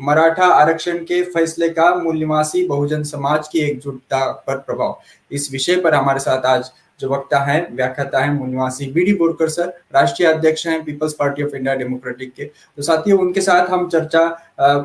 मराठा आरक्षण के फैसले का मूल निवासी बहुजन समाज की एकजुटता पर प्रभाव, इस विषय पर हमारे साथ आज जो वक्ता है, व्याख्याता है, मूल निवासी बी.डी. बोरकर सर, राष्ट्रीय अध्यक्ष हैं peoples party of India democratic के। तो साथियों, उनके साथ हम चर्चा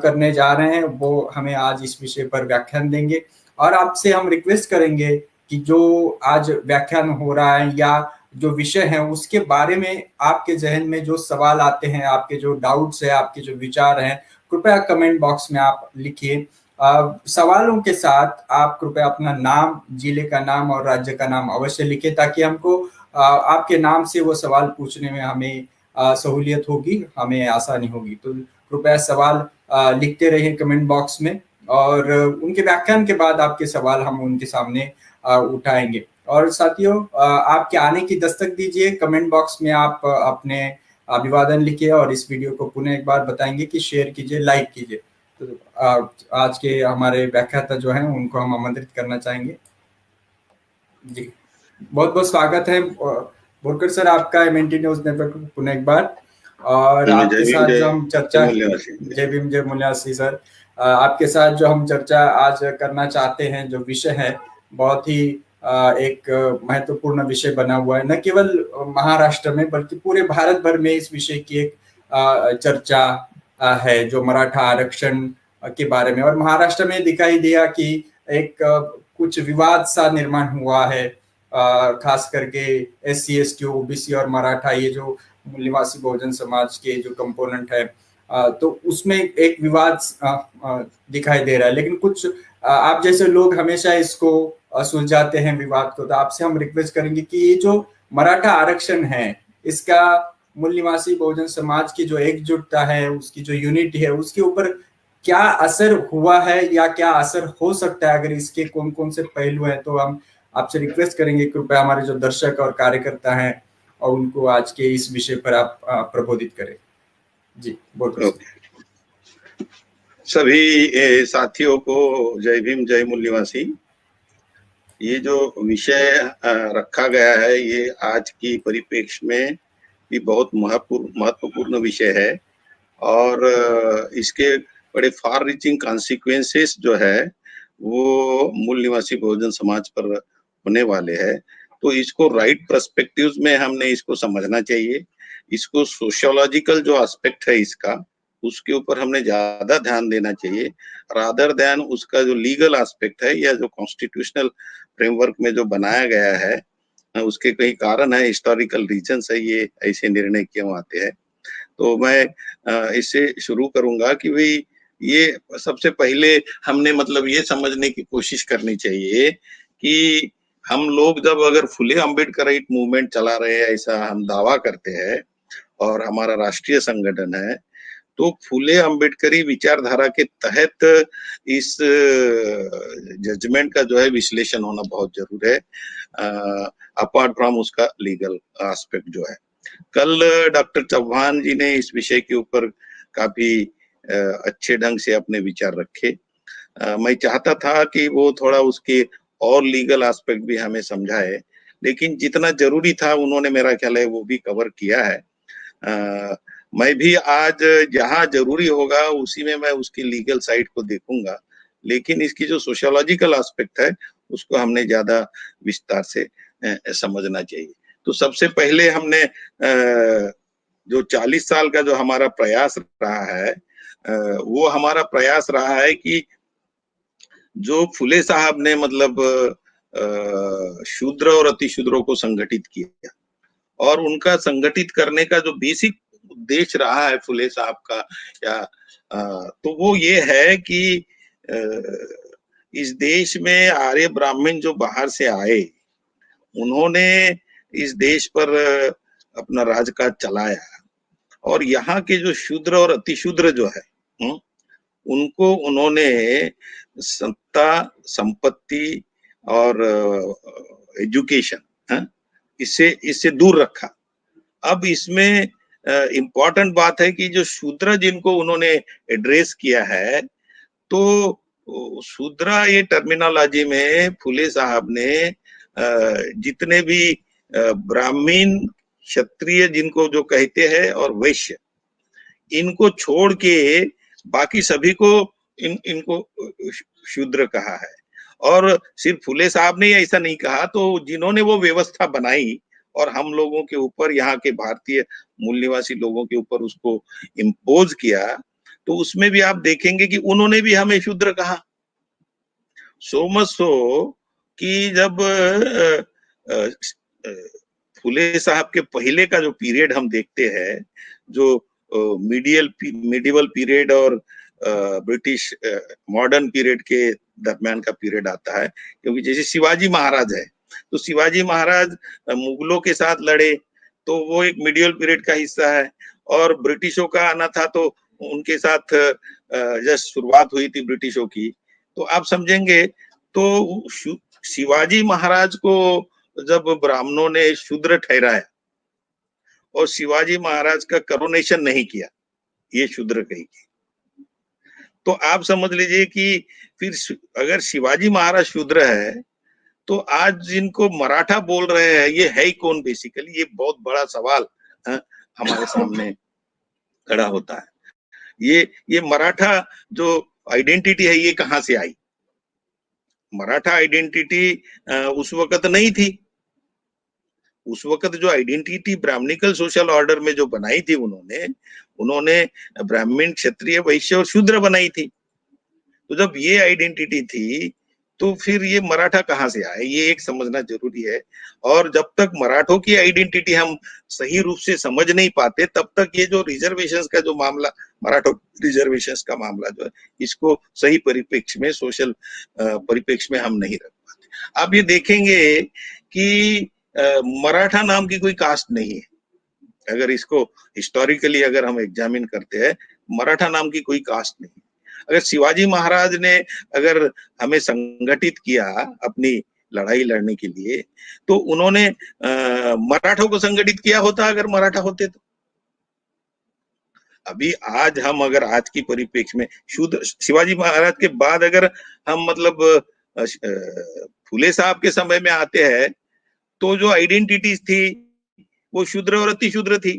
करने जा रहे हैं। वो हमें आज इस विषय पर व्याख्यान देंगे और आपसे हम रिक्वेस्ट करेंगे कि जो आज व्याख्यान हो रहा है या जो विषय है उसके बारे में आपके जहन में जो सवाल आते हैं, आपके जो डाउट्स है, आपके जो विचार हैं, कृपया कमेंट बॉक्स में आप लिखिए। सवालों के साथ आप कृपया अपना नाम, जिले का नाम और राज्य का नाम अवश्य लिखें, ताकि हमको आपके नाम से वो सवाल पूछने में हमें सहूलियत होगी, हमें आसानी होगी। तो कृपया सवाल लिखते रहिए कमेंट बॉक्स में और उनके व्याख्यान के बाद आपके सवाल हम उनके सामने उठाएंगे। और साथियों, आपके आने की दस्तक दीजिए, कमेंट बॉक्स में आप अपने अभिवादन लिखिए और इस वीडियो को पुनः एक बार बताएंगे कि शेयर कीजिए, लाइक कीजिए। तो आज के हमारे व्याख्याता जो हैं उनको हम आमंत्रित करना चाहेंगे। जी, बहुत बहुत स्वागत है बोरकर सर आपका एमएनटी न्यूज नेटवर्क पर पुनः एक बार। और आपके साथ जो हम चर्चा, जय भीम जय मूल्यासी सर, आपके साथ जो हम चर्चा आज करना चाहते हैं, जो विषय है बहुत ही एक महत्वपूर्ण विषय बना हुआ है, न केवल महाराष्ट्र में बल्कि पूरे भारत भर में इस विषय की एक चर्चा है, जो मराठा आरक्षण के बारे में। और महाराष्ट्र में दिखाई दिया कि एक कुछ विवाद सा निर्माण हुआ है, खास करके SC ST OBC और मराठा, ये जो निवासी बहुजन समाज के जो कंपोनेंट है, तो उसमें एक विवाद दिखाई दे रहा है। लेकिन कुछ आप जैसे लोग हमेशा इसको सुलझाते हैं विवाद को। तो आपसे हम रिक्वेस्ट करेंगे कि ये जो मराठा आरक्षण है, इसका मूल निवासी बहुजन समाज की जो एकजुटता है, उसकी जो यूनिटी है, उसके ऊपर क्या असर हुआ है या क्या असर हो सकता है, अगर इसके कौन कौन से पहलू हैं। तो हम आपसे रिक्वेस्ट करेंगे कृपया हमारे जो दर्शक और कार्यकर्ता हैं और उनको आज के इस विषय पर आप प्रबोधित करें। जी, बहुत सभी साथियों को जय भीम जय मूल निवासी। ये जो विषय रखा गया है, ये आज की परिप्रेक्ष्य में भी बहुत महत्वपूर्ण विषय है और इसके बड़े फार रीचिंग कॉन्सिक्वेंसेस जो है वो मूल निवासी बहुजन समाज पर होने वाले हैं। तो इसको राइट पर्सपेक्टिव्स में हमने इसको समझना चाहिए। इसको सोशियोलॉजिकल जो एस्पेक्ट है इसका, उसके ऊपर हमने ज्यादा ध्यान देना चाहिए, रादर देन उसका जो लीगल एस्पेक्ट है या जो कॉन्स्टिट्यूशनल फ्रेमवर्क में जो बनाया गया है, उसके कई कारण है, हिस्टोरिकल रीजंस है, ये ऐसे निर्णय क्यों आते हैं। तो मैं इससे शुरू करूंगा कि भाई ये सबसे पहले हमने मतलब ये समझने की कोशिश करनी चाहिए कि हम लोग जब अगर फुले अम्बेडकराइट मूवमेंट चला रहे हैं, ऐसा हम दावा करते हैं और हमारा राष्ट्रीय संगठन है, तो फुले अम्बेडकरी विचारधारा के तहत इस जजमेंट का जो है विश्लेषण होना बहुत जरूरी है, अपार्ट फ्रॉम उसका लीगल एस्पेक्ट जो है। कल डॉक्टर चौहान जी ने इस विषय के ऊपर काफी अच्छे ढंग से अपने विचार रखे। मैं चाहता था कि वो थोड़ा उसके और लीगल एस्पेक्ट भी हमें समझाए, लेकिन जितना जरूरी था उन्होंने मेरा ख्याल है वो भी कवर किया है। मैं भी आज जहां जरूरी होगा उसी में मैं उसकी लीगल साइड को देखूंगा, लेकिन इसकी जो सोशियोलॉजिकल एस्पेक्ट है उसको हमने ज्यादा विस्तार से समझना चाहिए। तो सबसे पहले हमने जो 40 साल का जो हमारा प्रयास रहा है, वो हमारा प्रयास रहा है कि जो फुले साहब ने मतलब शूद्र और अतिशूद्रों को संगठित किया और उनका संगठित करने का जो बेसिक उद्देश्य रहा है फुले साहब का, या तो वो ये है कि इस देश में आर्य ब्राह्मण जो बाहर से आए, उन्होंने इस देश पर अपना राजकाज चलाया और यहाँ के जो शूद्र और अतिशूद्र जो है, उनको उन्होंने सत्ता, संपत्ति और एजुकेशन, इससे दूर रखा। अब इसमें इम्पोर्टेंट बात है कि जो शूद्र जिनको उन्होंने एड्रेस किया है, तो शूद्रा ये टर्मिनोलॉजी में फुले साहब ने जितने भी ब्राह्मण, क्षत्रिय जिनको जो कहते हैं और वैश्य, इनको छोड़ के बाकी सभी को इनको शूद्र कहा है। और सिर्फ फुले साहब ने ऐसा नहीं कहा, तो जिन्होंने वो व्यवस्था बनाई और हम लोगों के ऊपर, यहाँ के भारतीय मूल निवासी लोगों के ऊपर उसको इम्पोज किया, तो उसमें भी आप देखेंगे कि उन्होंने भी हमें शूद्र कहा। सो मच सो कि जब फुले साहब के पहले का जो पीरियड हम देखते हैं, जो मिडिवल पीरियड और ब्रिटिश मॉडर्न पीरियड के दरमियान का पीरियड आता है, क्योंकि जैसे शिवाजी महाराज है, तो शिवाजी महाराज मुगलों के साथ लड़े, तो वो एक मिडिवल पीरियड का हिस्सा है। और ब्रिटिशों का आना था, तो उनके साथ जस्ट शुरुआत हुई थी ब्रिटिशों की। तो आप समझेंगे, तो शिवाजी महाराज को जब ब्राह्मणों ने शूद्र ठहराया और शिवाजी महाराज का करोनेशन नहीं किया, ये शूद्र कहेगी, तो आप समझ लीजिए कि फिर अगर शिवाजी महाराज शूद्र है, तो आज जिनको मराठा बोल रहे हैं, ये है ही कौन बेसिकली? ये बहुत बड़ा सवाल हमारे सामने खड़ा होता है। ये मराठा जो आइडेंटिटी है, ये कहां से आई? मराठा आइडेंटिटी उस वक्त नहीं थी। उस वक्त जो आइडेंटिटी ब्राह्मणिकल सोशल ऑर्डर में जो बनाई थी उन्होंने ब्राह्मण, क्षत्रिय, वैश्य और शूद्र बनाई थी। तो जब ये आइडेंटिटी थी, तो फिर ये मराठा कहां से आए, ये एक समझना जरूरी है। और जब तक मराठों की आइडेंटिटी हम सही रूप से समझ नहीं पाते, तब तक ये जो रिजर्वेशंस का जो मामला, मराठों रिजर्वेशंस का मामला जो है, इसको सही परिप्रेक्ष्य में, सोशल परिप्रेक्ष्य में हम नहीं रख पाते। आप ये देखेंगे कि मराठा नाम की कोई कास्ट नहीं है। अगर इसको हिस्टोरिकली अगर हम एग्जामिन करते हैं, मराठा नाम की कोई कास्ट नहीं है। अगर शिवाजी महाराज ने अगर हमें संगठित किया अपनी लड़ाई लड़ने के लिए, तो उन्होंने मराठों को संगठित किया होता अगर मराठा होते तो। अभी आज हम अगर आज की परिप्रेक्ष्य में शूद्र, शिवाजी महाराज के बाद अगर हम मतलब फुले साहब के समय में आते हैं, तो जो आइडेंटिटीज थी वो शूद्र और अति शूद्र थी।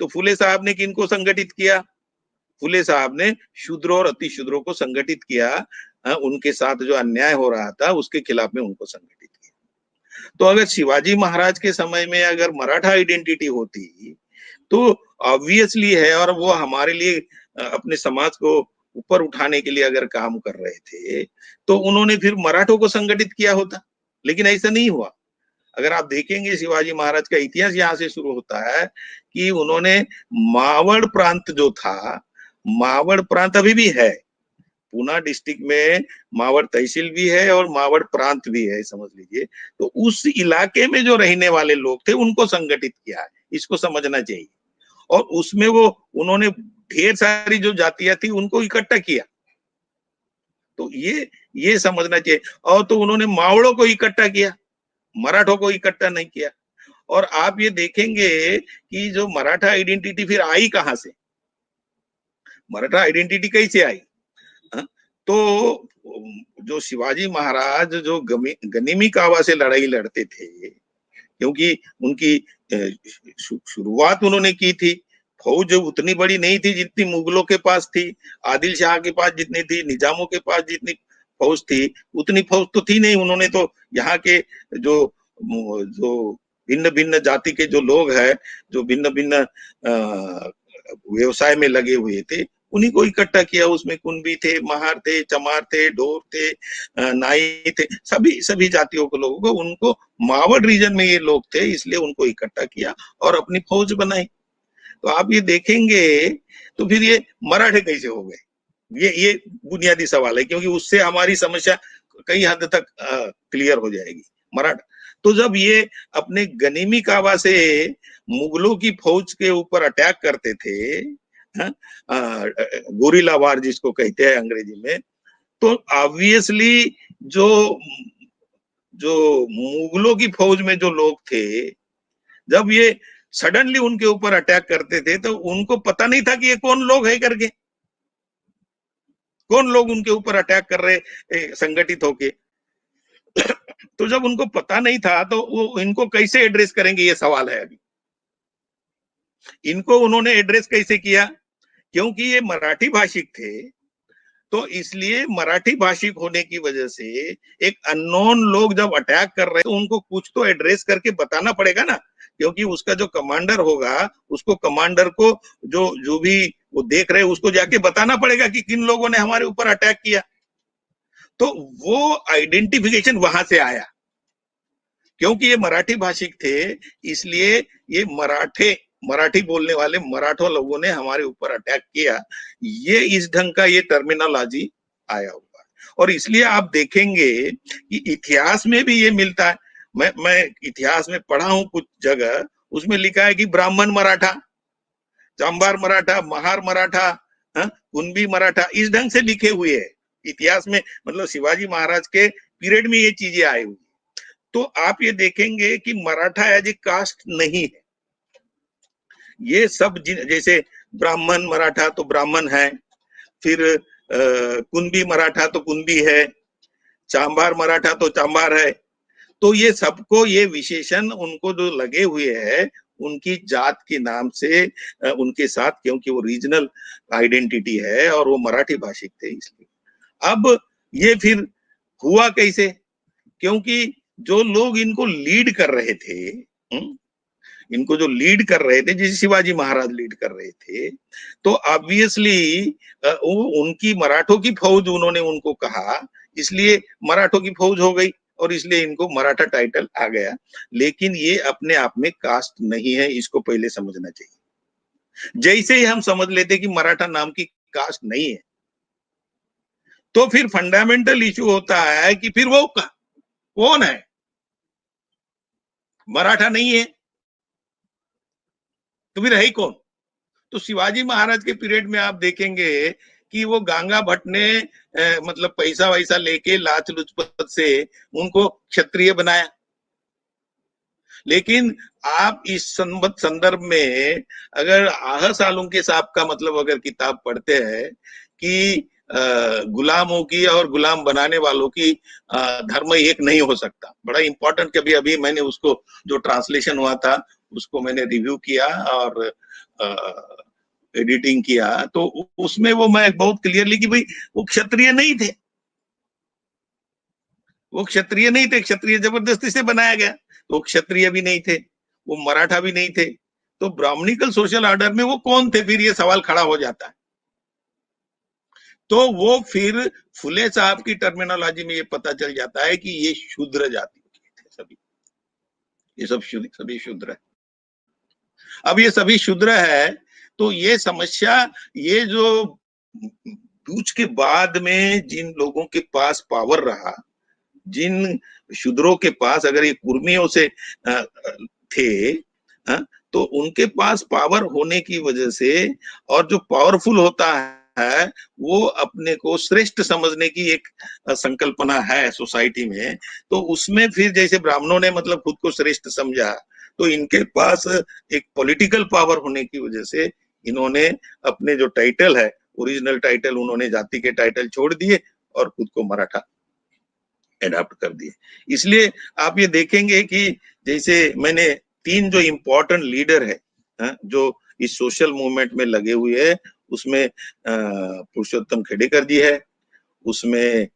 तो फुले साहब ने किनको संगठित किया? फुले साहब ने शूद्रों और अति शूद्रों को संगठित किया। उनके साथ जो अन्याय हो रहा था उसके खिलाफ में उनको संगठित किया। तो अगर शिवाजी महाराज के समय में अगर मराठा आइडेंटिटी होती, तो ऑब्वियसली है, और वो हमारे लिए अपने समाज को ऊपर उठाने के लिए अगर काम कर रहे थे, तो उन्होंने फिर मराठों को संगठित किया होता। लेकिन ऐसा नहीं हुआ। अगर आप देखेंगे शिवाजी महाराज का इतिहास यहाँ से शुरू होता है कि उन्होंने मावड़ प्रांत जो था, मावड़ प्रांत अभी भी है, पूना डिस्ट्रिक्ट में मावड़ तहसील भी है और मावड़ प्रांत भी है, समझ लीजिए। तो उस इलाके में जो रहने वाले लोग थे उनको संगठित किया है, इसको समझना चाहिए। और उसमें वो उन्होंने ढेर सारी जो जातियां थी उनको इकट्ठा किया, तो ये समझना चाहिए। और तो उन्होंने मावड़ों को इकट्ठा किया, मराठों को इकट्ठा नहीं किया। और आप ये देखेंगे कि जो मराठा आइडेंटिटी फिर आई कहां से, मराठा आइडेंटिटी कैसे आई? तो जो शिवाजी महाराज जो गनिमी कावा से लड़ाई लड़ते थे, क्योंकि उनकी शुरुआत उन्होंने की थी, फौज उतनी बड़ी नहीं थी जितनी मुगलों के पास थी, आदिल शाह के पास जितनी थी, निजामों के पास जितनी फौज थी, उतनी फौज तो थी नहीं। उन्होंने तो यहाँ के जो भिन्न भिन्न जाति के जो लोग हैं, जो भिन्न भिन्न व्यवसाय में लगे हुए थे, उन्हीं को इकट्ठा किया। उसमें कुंभी थे, महार थे, चमार थे, ढोर थे, नाई थे, सभी जातियों के लोगों को, उनको मावड़ रीजन में ये लोग थे, इसलिए उनको इकट्ठा किया और अपनी फौज बनाई। तो आप ये देखेंगे, तो फिर ये मराठे कैसे हो गए, ये बुनियादी सवाल है, क्योंकि उससे हमारी समस्या कई हद तक क्लियर हो जाएगी। मराठा तो जब ये अपने गनिमी कावा से मुगलों की फौज के ऊपर अटैक करते थे, गोरिल्ला वार जिसको कहते हैं अंग्रेजी में, तो ऑब्वियसली जो मुगलों की फौज में जो लोग थे, जब ये सडनली उनके ऊपर अटैक करते थे, तो उनको पता नहीं था कि ये कौन लोग है करके, कौन लोग उनके ऊपर अटैक कर रहे संगठित होके। तो जब उनको पता नहीं था, तो वो इनको कैसे एड्रेस करेंगे, ये सवाल है अभी। इनको उन्होंने एड्रेस कैसे किया? क्योंकि ये मराठी भाषिक थे, तो इसलिए मराठी भाषिक होने की वजह से एक अननोन लोग जब अटैक कर रहे हैं तो उनको कुछ तो एड्रेस करके बताना पड़ेगा ना, क्योंकि उसका जो कमांडर होगा उसको, कमांडर को जो भी वो देख रहे हैं उसको जाके बताना पड़ेगा कि किन लोगों ने हमारे ऊपर अटैक किया। तो वो आइडेंटिफिकेशन वहां से आया, क्योंकि ये मराठी भाषिक थे इसलिए ये मराठी बोलने वाले मराठा लोगों ने हमारे ऊपर अटैक किया। ये इस ढंग का ये टर्मिनोलॉजी आया हुआ है, और इसलिए आप देखेंगे कि इतिहास में भी ये मिलता है। मैं इतिहास में पढ़ा हूं कुछ जगह, उसमें लिखा है कि ब्राह्मण मराठा, चांबार मराठा, महार मराठा, कुनबी मराठा, इस ढंग से लिखे हुए है इतिहास में। मतलब शिवाजी महाराज के पीरियड में ये चीजें आई हुई। तो आप ये देखेंगे कि मराठा एज ए कास्ट नहीं है। ये सब जैसे ब्राह्मण मराठा तो ब्राह्मण है, फिर कुनबी मराठा तो कुनबी है, चांबार मराठा तो चांबार है। तो ये सबको ये विशेषण उनको जो लगे हुए हैं उनकी जात के नाम से उनके साथ, क्योंकि वो रीजनल आइडेंटिटी है और वो मराठी भाषिक थे इसलिए। अब ये फिर हुआ कैसे? क्योंकि जो लोग इनको लीड कर रहे थे, इनको जो लीड कर रहे थे, जैसे शिवाजी महाराज लीड कर रहे थे, तो ऑब्वियसली उनकी मराठों की फौज उन्होंने उनको कहा, इसलिए मराठों की फौज हो गई और इसलिए इनको मराठा टाइटल आ गया। लेकिन ये अपने आप में कास्ट नहीं है, इसको पहले समझना चाहिए। जैसे ही हम समझ लेते कि मराठा नाम की कास्ट नहीं है, तो फिर फंडामेंटल इशू होता है कि फिर वो कौन है? मराठा नहीं है तो फिर है ही कौन? तो शिवाजी महाराज के पीरियड में आप देखेंगे कि वो गांगा भट्ट ने मतलब पैसा वैसा लेके लाच लुचपत से उनको क्षत्रिय बनाया। लेकिन आप इस संदर्भ में अगर आह सालुंके साहब का मतलब अगर किताब पढ़ते हैं कि गुलामों की और गुलाम बनाने वालों की धर्म एक नहीं हो सकता, बड़ा इंपॉर्टेंट। कभी अभी मैंने उसको जो ट्रांसलेशन हुआ था उसको मैंने रिव्यू किया और एडिटिंग किया, तो उसमें वो मैं बहुत क्लियरली कि भाई वो क्षत्रिय नहीं थे, वो क्षत्रिय नहीं थे, क्षत्रिय जबरदस्ती से बनाया गया। तो क्षत्रिय भी नहीं थे, वो मराठा भी नहीं थे, तो ब्राह्मणिकल सोशल ऑर्डर में वो कौन थे? फिर ये सवाल खड़ा हो जाता है। तो वो फिर फुले साहब की टर्मिनोलॉजी में ये पता चल जाता है कि ये शूद्र जाति के थे सभी, ये सब सभी शूद्र है। अब ये सभी शूद्र है तो ये समस्या, ये जो कूच के बाद में जिन लोगों के पास पावर रहा, जिन शूद्रों के पास, अगर ये कुर्मियों से थे, तो उनके पास पावर होने की वजह से, और जो पावरफुल होता है वो अपने को श्रेष्ठ समझने की एक संकल्पना है सोसाइटी में, तो उसमें फिर जैसे ब्राह्मणों ने मतलब खुद को श्रेष्ठ समझा, तो इनके पास एक पॉलिटिकल पावर होने की वजह से इन्होंने अपने जो टाइटल है, ओरिजिनल टाइटल, उन्होंने जाति के टाइटल छोड़ दिए और खुद को मराठा एडॉप्ट कर दिए। इसलिए आप ये देखेंगे कि जैसे मैंने 3 जो इम्पोर्टेंट लीडर है जो इस सोशल मूवमेंट में लगे हुए हैं, उसमें पुरुषोत्तम खेडेकर जी है, उसमें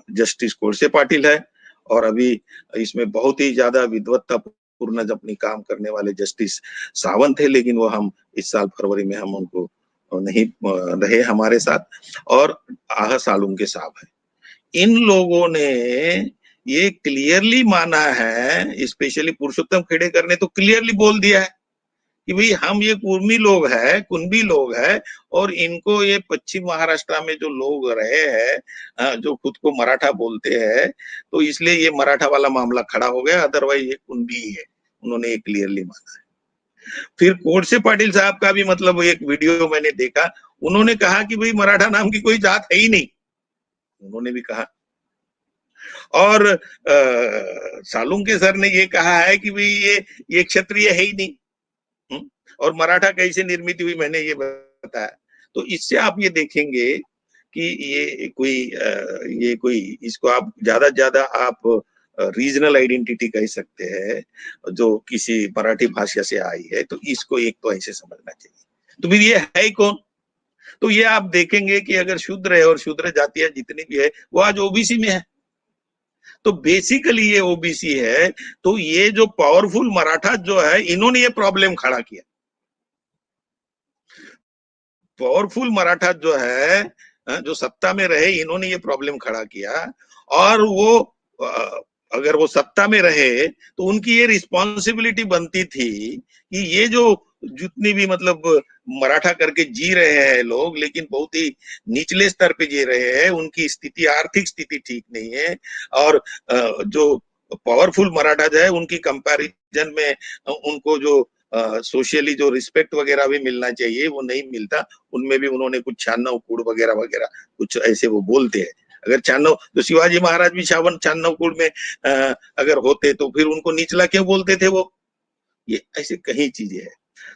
जस्टिस कोरसे पाटिल है, और अभी इसमें बहुत ही ज्यादा विद्वत्ता पूर्ण अपनी काम करने वाले जस्टिस सावंत है, लेकिन वो हम इस साल फरवरी में हम उनको नहीं रहे हमारे साथ, और आह सालुंके साहब है। इन लोगों ने ये क्लियरली माना है, स्पेशली पुरुषोत्तम खेडेकर ने तो क्लियरली बोल दिया है कि भाई हम ये कुर्मी लोग हैं, कुनबी लोग हैं, और इनको ये पश्चिम महाराष्ट्र में जो लोग रहे हैं जो खुद को मराठा बोलते हैं, तो इसलिए ये मराठा वाला मामला खड़ा हो गया, अदरवाइज ये कुनबी ही है। उन्होंने ये क्लियरली माना है। फिर कोरसे पाटिल साहब का भी मतलब एक वीडियो मैंने देखा, उन्होंने कहा कि भाई मराठा नाम की कोई जात है ही नहीं, उन्होंने भी कहा। और सालुंके सर ने ये कहा है कि भाई ये क्षत्रिय है ही नहीं, और मराठा कैसे निर्मित हुई, मैंने ये बताया। तो इससे आप ये देखेंगे कि ये कोई इसको आप ज्यादा आप रीजनल आइडेंटिटी कह सकते हैं जो किसी मराठी भाषा से आई है, तो इसको एक तो ऐसे समझना चाहिए। तो फिर ये है ही कौन? तो ये आप देखेंगे कि अगर शूद्र है और शूद्र जातियां जितनी भी है वो आज ओबीसी में है, तो बेसिकली ये ओबीसी है। तो ये जो पावरफुल मराठा जो है, इन्होंने ये प्रॉब्लम खड़ा किया। पावरफुल मराठा जो है, जो सत्ता में रहे, इन्होंने ये प्रॉब्लम खड़ा किया। और वो अगर वो सत्ता में रहे तो उनकी ये रिस्पॉन्सिबिलिटी बनती थी कि ये जो जितनी भी मतलब मराठा करके जी रहे हैं लोग, लेकिन बहुत ही निचले स्तर पे जी रहे हैं, उनकी स्थिति, आर्थिक स्थिति ठीक नहीं है। और जो पावरफुल मराठा जो है, उनकी कंपैरिजन में उनको जो सोशली जो रिस्पेक्ट वगैरह भी मिलना चाहिए वो नहीं मिलता। उनमें भी उन्होंने कुछ छानव कूड़ वगैरह वगैरह कुछ ऐसे वो बोलते हैं। अगर छानव, तो शिवाजी महाराज भी छानव कूड़ में अगर होते तो फिर उनको निचला क्यों बोलते थे वो? ये ऐसे कई चीजें हैं।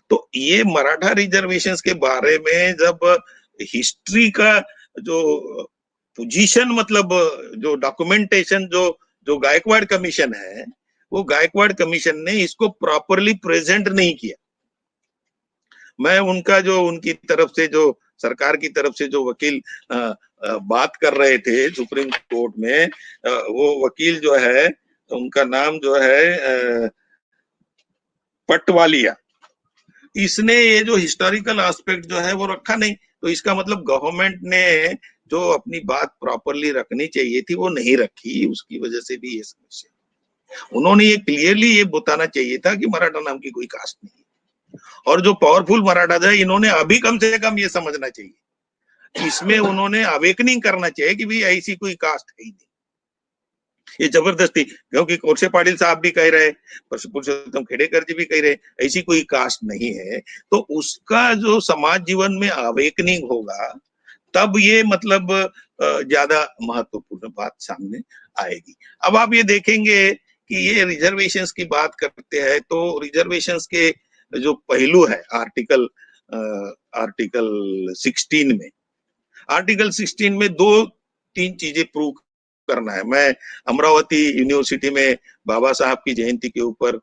तो ये मराठा रिजर्वेशंस के बारे में जब हिस्ट्री का जो पोजीशन, मतलब जो डॉक्यूमेंटेशन, जो गायकवाड़ कमीशन है, वो गायकवाड़ कमीशन ने इसको प्रॉपरली प्रेजेंट नहीं किया। मैं उनका जो उनकी तरफ से जो सरकार की तरफ से जो वकील बात कर रहे थे सुप्रीम कोर्ट में, वो वकील जो है, उनका नाम जो है पटवालिया, इसने ये जो हिस्टोरिकल एस्पेक्ट जो है वो रखा नहीं। तो इसका मतलब गवर्नमेंट ने जो अपनी बात प्रॉपरली रखनी चाहिए थी वो नहीं रखी, उसकी वजह से भी ये समस्या। उन्होंने ये क्लियरली ये बताना चाहिए था कि मराठा नाम की कोई कास्ट नहीं है। और जो पावरफुल मराठा है, इन्होंने अभी कम से कम ये समझना चाहिए, इसमें उन्होंने अवेकनिंग करना चाहिए कि भाई ऐसी कोई कास्ट है ही नहीं। ये जबरदस्ती, क्योंकि कोरसे पाटिल साहब भी कह रहे, पुरुषोत्तम खेड़ेकर जी भी कह रहे, ऐसी कोई कास्ट नहीं है। तो उसका जो समाज जीवन में अवेकनिंग होगा, तब ये मतलब ज्यादा महत्वपूर्ण बात सामने आएगी। अब आप ये देखेंगे कि ये रिजर्वेशंस की बात करते हैं, तो रिजर्वेशंस के जो पहलू है आर्टिकल 16 में, आर्टिकल 16 में 2-3 चीजें प्रूव करना है। मैं अमरावती यूनिवर्सिटी में बाबा साहब की जयंती के ऊपर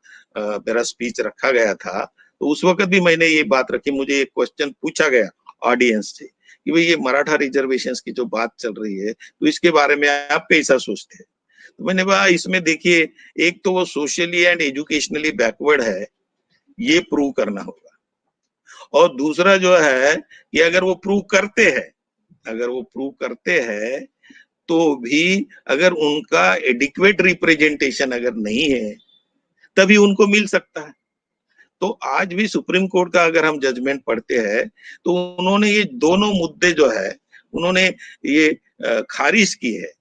मेरा स्पीच रखा गया था, तो उस वक्त भी मैंने ये बात रखी। मुझे एक क्वेश्चन पूछा गया ऑडियंस से कि भाई ये मराठा रिजर्वेशंस की जो बात चल रही है, तो इसके बारे में आप कैसा सोचते हैं? तो मैंने कहा इसमें देखिए, एक तो वो सोशली एंड एजुकेशनली बैकवर्ड है, ये प्रूव करना होगा। और दूसरा जो है कि अगर वो प्रूव करते हैं तो भी अगर उनका एडिक्वेट रिप्रेजेंटेशन अगर नहीं है, तभी उनको मिल सकता है। तो आज भी सुप्रीम कोर्ट का अगर हम जजमेंट पढ़ते हैं, तो उन्होंने ये दोनों मुद्दे जो है, उन्होंने ये खारिज की है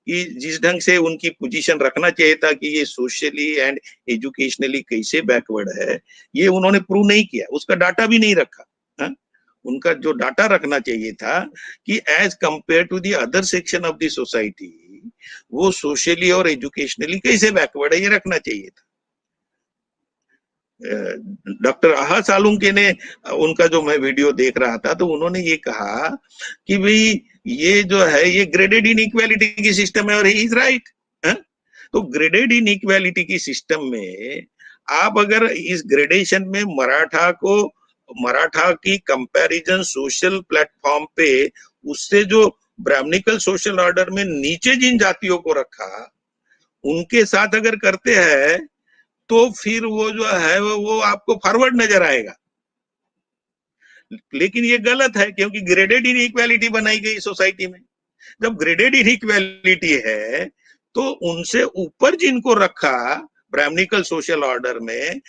कि जिस ढंग से उनकी पोजीशन रखना चाहिए था कि ये सोशली एंड एजुकेशनली कैसे बैकवर्ड है, ये उन्होंने प्रूव नहीं किया, उसका डाटा भी नहीं रखा। हा? उनका जो डाटा रखना चाहिए था कि as compare to the other section of the society, वो सोशली और एजुकेशनली कैसे बैकवर्ड है, ये रखना चाहिए था। डॉक्टर आहा सालुंके ने, उनका जो मैं वीडियो देख रहा था, तो उन्होंने ये कहा कि भाई ये जो है ये ग्रेडेड इनइक्वालिटी की सिस्टम है, और ही इज राइट। तो ग्रेडेड इनइक्वालिटी की सिस्टम में आप अगर इस ग्रेडेशन में मराठा की कंपैरिजन सोशल प्लेटफॉर्म पे उससे जो ब्राह्मणिकल सोशल ऑर्डर में नीचे जिन जातियों को रखा, उनके साथ अगर करते हैं, तो फिर वो जो है वो आपको फॉरवर्ड नजर आएगा। लेकिन ये गलत है, क्योंकि ग्रेडेड इनइक्वालिटी बनाई गई सोसाइटी में। जब ग्रेडेड इनइक्वालिटी है, तो उनसे ऊपर जिनको रखा ब्राह्मणिकल सोशल ऑर्डर में,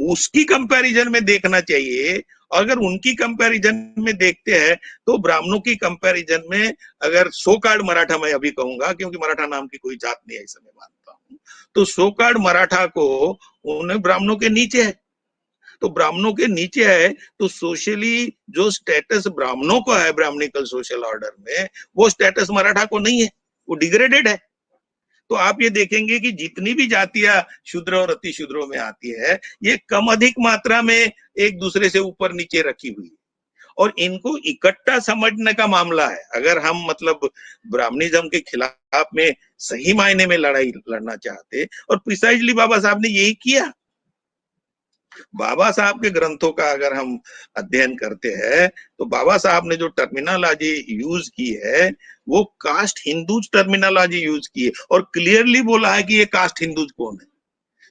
उसकी कंपैरिजन में देखना चाहिए। अगर उनकी कंपैरिजन में देखते हैं, तो ब्राह्मणों की कंपैरिजन में, अगर सो कार्ड मराठा, मैं अभी कहूंगा क्योंकि मराठा नाम की कोई जात नहीं है ऐसा मैं मानता हूं, तो सो कार्ड मराठा को उन्हें ब्राह्मणों के नीचे है। तो ब्राह्मणों के नीचे है, तो सोशली जो स्टेटस ब्राह्मणों को है ब्राह्मणिकल सोशल ऑर्डर में, वो स्टेटस मराठा को नहीं है, वो डिग्रेडेड है। तो आप ये देखेंगे कि जितनी भी जातियां शूद्र और अति शूद्रों में आती है, ये कम अधिक मात्रा में एक दूसरे से ऊपर नीचे रखी हुई है, और इनको इकट्ठा समझने का मामला है। अगर हम मतलब ब्राह्मणिज्म के खिलाफ में सही मायने में लड़ाई लड़ना चाहते, और प्रिसाइजली बाबा साहब ने यही किया। बाबा साहब के ग्रंथों का अगर हम अध्ययन करते हैं तो बाबा साहब ने जो टर्मिनोलॉजी यूज की है वो कास्ट हिंदूज टर्मिनोलॉजी यूज की है और क्लियरली बोला है कि ये कास्ट हिंदूज कौन है।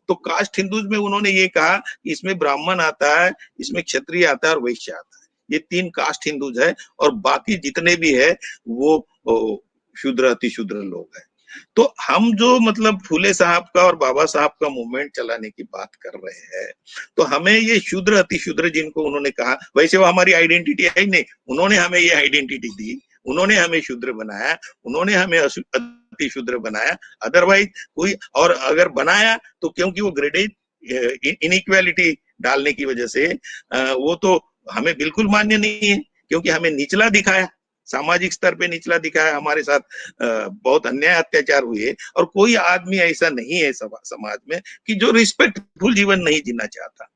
तो कास्ट हिंदूज में उन्होंने ये कहा कि इसमें ब्राह्मण आता है, इसमें क्षत्रिय आता है और वैश्य आता है, ये 3 कास्ट हिंदूज है और बाकी जितने भी है वो शूद्र अति शूद्र लोग हैं। तो हम जो मतलब फूले साहब का और बाबा साहब का मूवमेंट चलाने की बात कर रहे हैं, तो हमें ये शूद्र अति शूद्र जिनको उन्होंने कहा, वैसे वो हमारी आइडेंटिटी है ही नहीं, उन्होंने हमें ये आइडेंटिटी दी, उन्होंने हमें शूद्र बनाया, उन्होंने हमें अति शूद्र बनाया। अदरवाइज कोई और अगर बनाया तो क्योंकि वो ग्रेडेड इनइक्वालिटी डालने की वजह से वो तो हमें बिल्कुल मान्य नहीं है, क्योंकि हमें निचला दिखाया, सामाजिक स्तर पे निचला दिखाया, हमारे साथ बहुत अन्याय अत्याचार हुए और कोई आदमी ऐसा नहीं है समाज में कि जो रिस्पेक्टफुल जीवन नहीं जीना चाहता।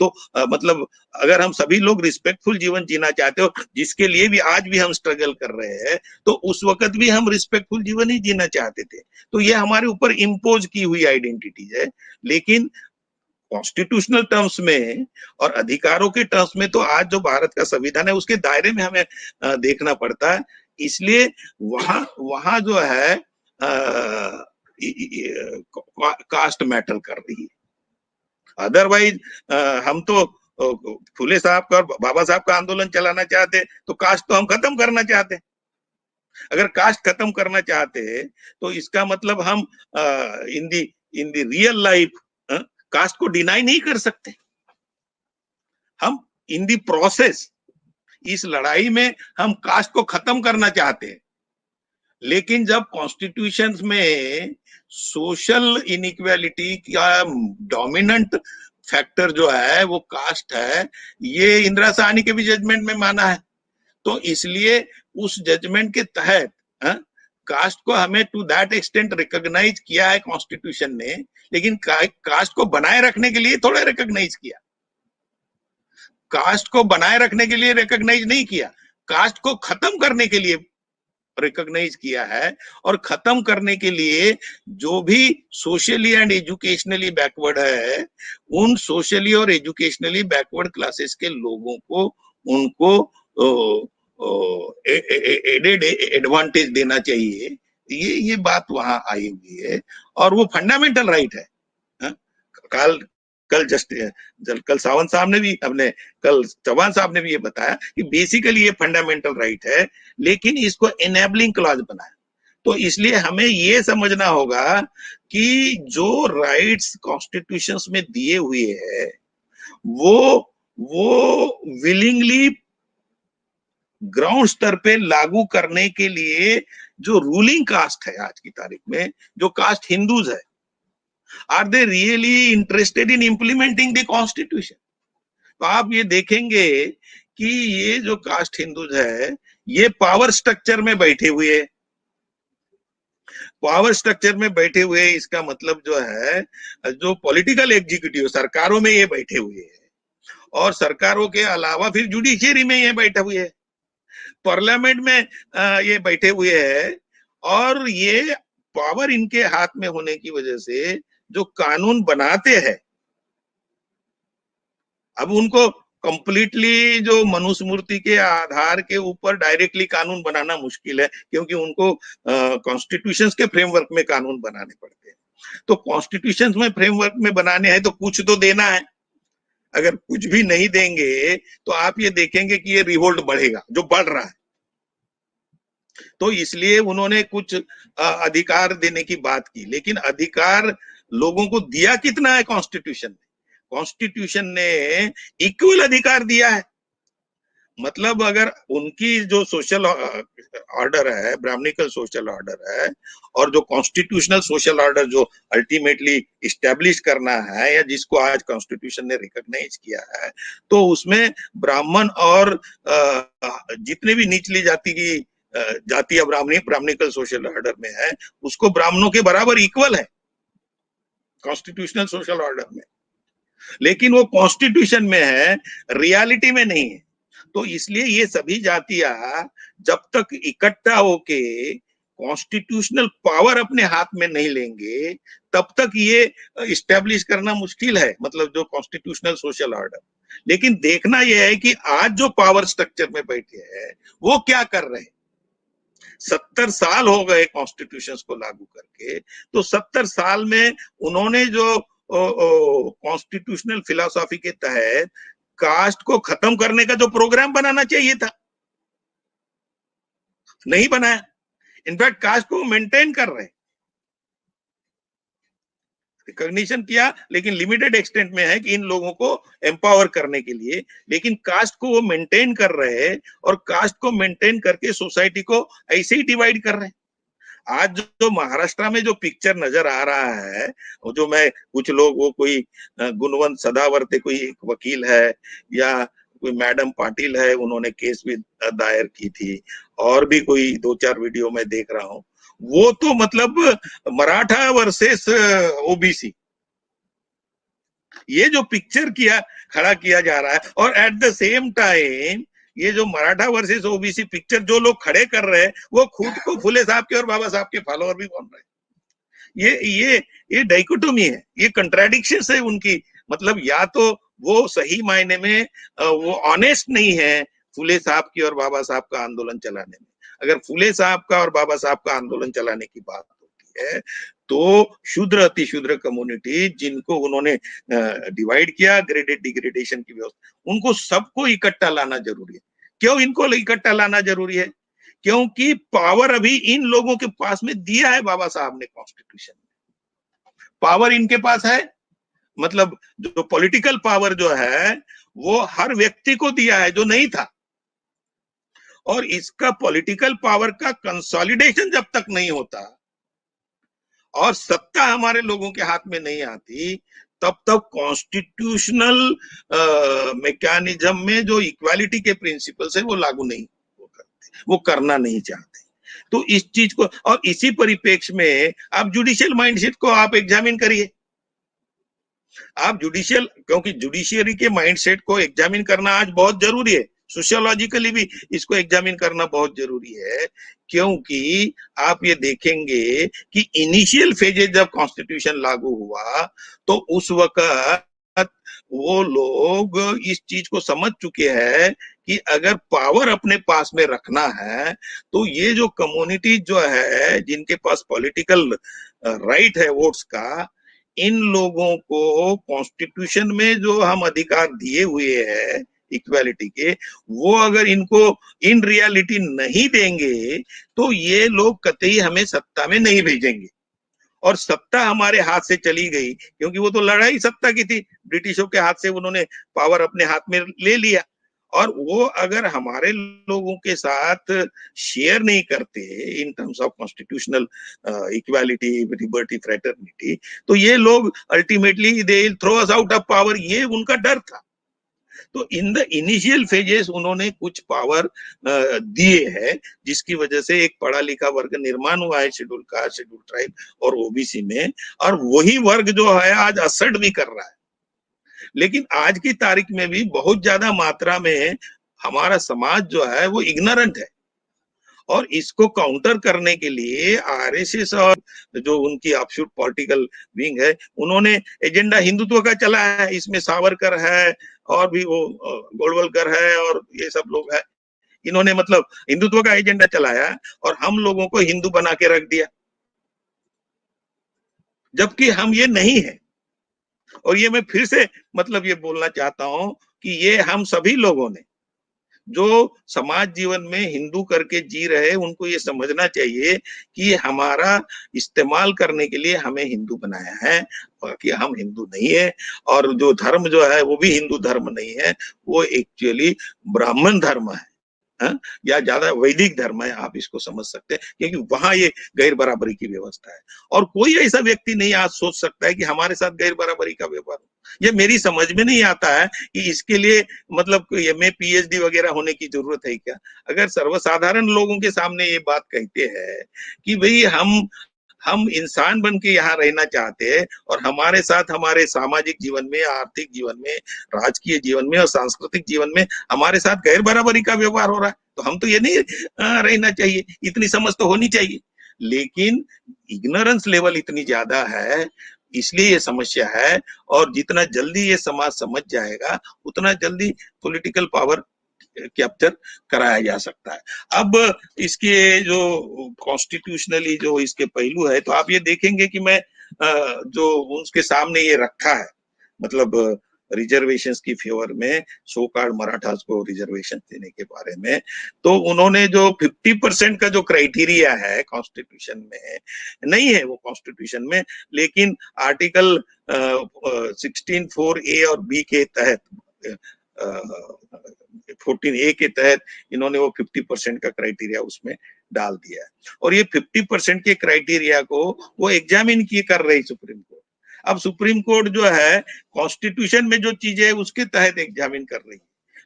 तो मतलब अगर हम सभी लोग रिस्पेक्टफुल जीवन जीना चाहते हो, जिसके लिए भी आज भी हम स्ट्रगल कर रहे हैं, तो उस वक्त भी हम रिस्पेक्टफुल जीवन ही जीना चाहते थे। तो ये हमारे ऊपर इम्पोज की हुई आइडेंटिटीज है, लेकिन कॉन्स्टिट्यूशनल टर्म्स में और अधिकारों के टर्म्स में तो आज जो भारत का संविधान है उसके दायरे में हमें देखना पड़ता है। इसलिए वहां वहां जो है कास्ट मैटर कर रही है। अदरवाइज हम तो फुले साहब का और बाबा साहब का आंदोलन चलाना चाहते तो कास्ट तो हम खत्म करना चाहते। अगर कास्ट खत्म करना चाहते तो इसका मतलब हम इन दी रियल लाइफ कास्ट को डिनाई नहीं कर सकते। हम इन दी प्रोसेस इस लड़ाई में हम कास्ट को खत्म करना चाहते हैं, लेकिन जब कॉन्स्टिट्यूशन में सोशल इनइक्वालिटी का डोमिनेंट फैक्टर जो है वो कास्ट है, ये इंदिरा साहनी के भी जजमेंट में माना है। तो इसलिए उस जजमेंट के तहत कास्ट को हमें टू दैट एक्सटेंट रिकॉग्नाइज किया है कॉन्स्टिट्यूशन ने, लेकिन कास्ट को बनाए रखने के लिए थोड़ा रिकॉग्नाइज किया, कास्ट को बनाए रखने के लिए रिकॉग्नाइज नहीं किया, कास्ट को खत्म करने के लिए रिकॉग्नाइज किया है। और खत्म करने के लिए जो भी सोशली एंड एजुकेशनली बैकवर्ड है, उन सोशली और एजुकेशनली बैकवर्ड क्लासेस के लोगों को उनको एडेड एडवांटेज देना चाहिए। ये बात वहां आई हुई है और वो फंडामेंटल राइट है। कल सावंत साहब ने भी कल चौहान साहब ने भी ये बताया कि बेसिकली ये फंडामेंटल राइट है, लेकिन इसको एनेबलिंग क्लॉज बनाया। तो इसलिए हमें ये समझना होगा कि जो राइट्स कॉन्स्टिट्यूशन में दिए हुए हैं वो विलिंगली ग्राउंड स्तर पे लागू करने के लिए जो रूलिंग कास्ट है आज की तारीख में, जो कास्ट हिंदूज है, are they really interested in implementing the constitution? तो आप ये देखेंगे कि ये जो कास्ट हिंदूज है ये पावर स्ट्रक्चर में बैठे हुए, पावर स्ट्रक्चर में बैठे हुए, इसका मतलब जो है जो पॉलिटिकल एग्जीक्यूटिव सरकारों में ये बैठे हुए हैं, और सरकारों के अलावा फिर जुडिशियरी में ये बैठे हुए हैं, पार्लियामेंट में ये बैठे हुए हैं, और ये पावर इनके हाथ में होने की वजह से जो कानून बनाते हैं, अब उनको कंप्लीटली जो मनुस्मृति के आधार के ऊपर डायरेक्टली कानून बनाना मुश्किल है, क्योंकि उनको कॉन्स्टिट्यूशन के फ्रेमवर्क में कानून बनाने पड़ते हैं। तो कॉन्स्टिट्यूशन में फ्रेमवर्क में बनाने हैं तो कुछ तो देना है, अगर कुछ भी नहीं देंगे तो आप ये देखेंगे कि ये रिवोल्ट बढ़ेगा, जो बढ़ रहा है। तो इसलिए उन्होंने कुछ अधिकार देने की बात की, लेकिन अधिकार लोगों को दिया कितना है कॉन्स्टिट्यूशन ने? कॉन्स्टिट्यूशन ने इक्वल अधिकार दिया है। मतलब अगर उनकी जो सोशल ऑर्डर है, ब्राह्मणिकल सोशल ऑर्डर है, और जो कॉन्स्टिट्यूशनल सोशल ऑर्डर जो अल्टीमेटली इस्टेब्लिश करना है, या जिसको आज कॉन्स्टिट्यूशन ने रिकॉग्नाइज किया है, तो उसमें ब्राह्मण और जितने भी निचली जाति की जातीय ब्राह्मणिकल सोशल ऑर्डर में है, उसको ब्राह्मणों के बराबर इक्वल है कॉन्स्टिट्यूशनल सोशल ऑर्डर में, लेकिन वो कॉन्स्टिट्यूशन में है, रियलिटी में नहीं है। तो इसलिए ये सभी जातियां जब तक इकट्ठा होके कॉन्स्टिट्यूशनल पावर अपने हाथ में नहीं लेंगे तब तक ये इस्टेब्लिश करना मुश्किल है, मतलब जो कॉन्स्टिट्यूशनल सोशल ऑर्डर। लेकिन देखना यह है कि आज जो पावर स्ट्रक्चर में बैठे हैं वो क्या कर रहे हैं। 70 साल हो गए कॉन्स्टिट्यूशन को लागू करके, तो 70 साल में उन्होंने जो कॉन्स्टिट्यूशनल फिलॉसफी के तहत कास्ट को खत्म करने का जो प्रोग्राम बनाना चाहिए था, नहीं बनाया। इनफैक्ट कास्ट को मेंटेन कर रहे हैं, रिकॉग्निशन किया लेकिन लिमिटेड एक्सटेंट में है कि इन लोगों को एम्पावर करने के लिए, लेकिन कास्ट को वो मेंटेन कर रहे हैं और कास्ट को मेंटेन करके सोसाइटी को ऐसे ही डिवाइड कर रहे हैं। आज जो महाराष्ट्र में जो पिक्चर नजर आ रहा है, वो जो मैं कुछ लोग, वो कोई गुणवंत सदावर्ते कोई एक वकील है या कोई मैडम पाटिल है, उन्होंने केस भी दायर की थी, और भी कोई 2-4 वीडियो में देख रहा हूं, वो तो मतलब मराठा वर्सेस ओबीसी, ये जो पिक्चर खड़ा किया जा रहा है, और एट द सेम टाइम ये जो मराठा वर्सेस ओबीसी पिक्चर जो लोग खड़े कर रहे हैं वो खुद को फुले साहब के और बाबा साहब के फॉलोअर भी बन रहे हैं। ये डाइकोटोमी है, ये कंट्राडिक्शन है उनकी। मतलब या तो वो सही मायने में वो ऑनेस्ट नहीं है फुले साहब की और बाबा साहब का आंदोलन चलाने में। अगर फुले साहब का और बाबा साहब का आंदोलन चलाने की बात होती है तो शूद्र अतिशूद्र कम्युनिटी जिनको उन्होंने डिवाइड किया, ग्रेडेड डिग्रेडेशन की व्यवस्था, उनको सबको इकट्ठा लाना जरूरी है। क्यों इनको इकट्ठा लाना जरूरी है? क्योंकि पावर अभी इन लोगों के पास में दिया है बाबा साहब ने कॉन्स्टिट्यूशन में। पावर इनके पास है, मतलब जो पॉलिटिकल पावर जो है वो हर व्यक्ति को दिया है जो नहीं था, और इसका पॉलिटिकल पावर का कंसोलिडेशन जब तक नहीं होता और सत्ता हमारे लोगों के हाथ में नहीं आती, तब तक कॉन्स्टिट्यूशनल मैकेनिज्म में जो इक्वालिटी के प्रिंसिपल्स है वो लागू नहीं करते, वो करना नहीं चाहते। तो इस चीज को, और इसी परिप्रेक्ष्य में आप जुडिशियल माइंडसेट को आप एग्जामिन करिए। आप जुडिशियल, क्योंकि जुडिशियरी के माइंडसेट को एग्जामिन करना आज बहुत जरूरी है, सोशियोलॉजिकली भी इसको एग्जामिन करना बहुत जरूरी है, क्योंकि आप ये देखेंगे कि इनिशियल फेजेज जब कॉन्स्टिट्यूशन लागू हुआ तो उस वक्त वो लोग इस चीज को समझ चुके हैं कि अगर पावर अपने पास में रखना है तो ये जो कम्युनिटी जो है जिनके पास पॉलिटिकल राइट है वोट्स का, इन लोगों को कॉन्स्टिट्यूशन में जो हम अधिकार दिए हुए हैं इक्वालिटी के, वो अगर इनको इन रियलिटी नहीं देंगे तो ये लोग कतई हमें सत्ता में नहीं भेजेंगे। और सत्ता हमारे हाथ से चली गई क्योंकि वो तो लड़ाई सत्ता की थी, ब्रिटिशों के हाथ से उन्होंने पावर अपने हाथ में ले लिया, और वो अगर हमारे लोगों के साथ शेयर नहीं करते in terms of constitutional equality, liberty, fraternity, तो ये लोग ultimately they will throw us out of power, ये उनका डर था। तो इन द इनिशियल फेजेस उन्होंने कुछ पावर दिए हैं, जिसकी वजह से एक पढ़ा लिखा वर्ग निर्माण हुआ है शेड्यूल कास्ट, शेड्यूल ट्राइब और ओबीसी में, और वही वर्ग जो है आज असर्ट भी कर रहा है। लेकिन आज की तारीख में भी बहुत ज्यादा मात्रा में हमारा समाज जो है वो इग्नोरेंट है, और इसको काउंटर करने के लिए आरएसएस और जो उनकी ऑफशूट पॉलिटिकल विंग है, उन्होंने एजेंडा हिंदुत्व का चला है। इसमें सावरकर है और भी वो गोलवलकर है और ये सब लोग है, इन्होंने मतलब हिंदुत्व का एजेंडा चलाया और हम लोगों को हिंदू बना के रख दिया, जबकि हम ये नहीं है। और ये मैं फिर से मतलब ये बोलना चाहता हूं कि ये हम सभी लोगों ने जो समाज जीवन में हिंदू करके जी रहे, उनको ये समझना चाहिए कि हमारा इस्तेमाल करने के लिए हमें हिंदू बनाया है, बाकी हम हिंदू नहीं है। और जो धर्म जो है वो भी हिंदू धर्म नहीं है, वो एक्चुअली ब्राह्मण धर्म है, या ज्यादा वैदिक धर्म है, आप इसको समझ सकते हैं, क्योंकि वहां ये गैर बराबरी की व्यवस्था है। और कोई ऐसा व्यक्ति नहीं आज सोच सकता है कि हमारे साथ गैर बराबरी का व्यवहार हो। ये मेरी समझ में नहीं आता है कि इसके लिए मतलब एमए पीएचडी वगैरह होने की जरूरत है क्या? अगर सर्वसाधारण लोगों के सामने ये बात कहते हैं कि भाई हम इंसान बन के यहाँ रहना चाहते हैं और हमारे साथ हमारे सामाजिक जीवन में, आर्थिक जीवन में, राजकीय जीवन में और सांस्कृतिक जीवन में हमारे साथ गैर बराबरी का व्यवहार हो रहा है, तो हम तो ये नहीं रहना चाहिए, इतनी समझ तो होनी चाहिए। लेकिन इग्नोरेंस लेवल इतनी ज्यादा है, इसलिए ये समस्या है। और जितना जल्दी ये समाज समझ जाएगा उतना जल्दी पॉलिटिकल पावर कैप्चर कराया जा सकता है। अब इसके जो कॉन्स्टिट्यूशनली जो इसके पहलू है, तो आप ये देखेंगे कि मैं जो उसके सामने ये रखा है, मतलब रिजर्वेशंस की फेवर में सो कॉल्ड मराठास को रिजर्वेशन देने के बारे में, तो उन्होंने जो 50% का जो क्राइटेरिया है कॉन्स्टिट्यूशन में, नहीं है वो कॉन्स्टिट्यूशन में, लेकिन आर्टिकल 16(4)(a) और बी के तहत 14(a) के तहत इन्होंने वो 50% का क्राइटेरिया उसमें डाल दिया है। और ये 50% के क्राइटेरिया को वो एग्जामिन की कर रही सुप्रीम कोर्ट। अब सुप्रीम कोर्ट जो है कॉन्स्टिट्यूशन में जो चीजें है उसके तहत एग्जामिन कर रही है,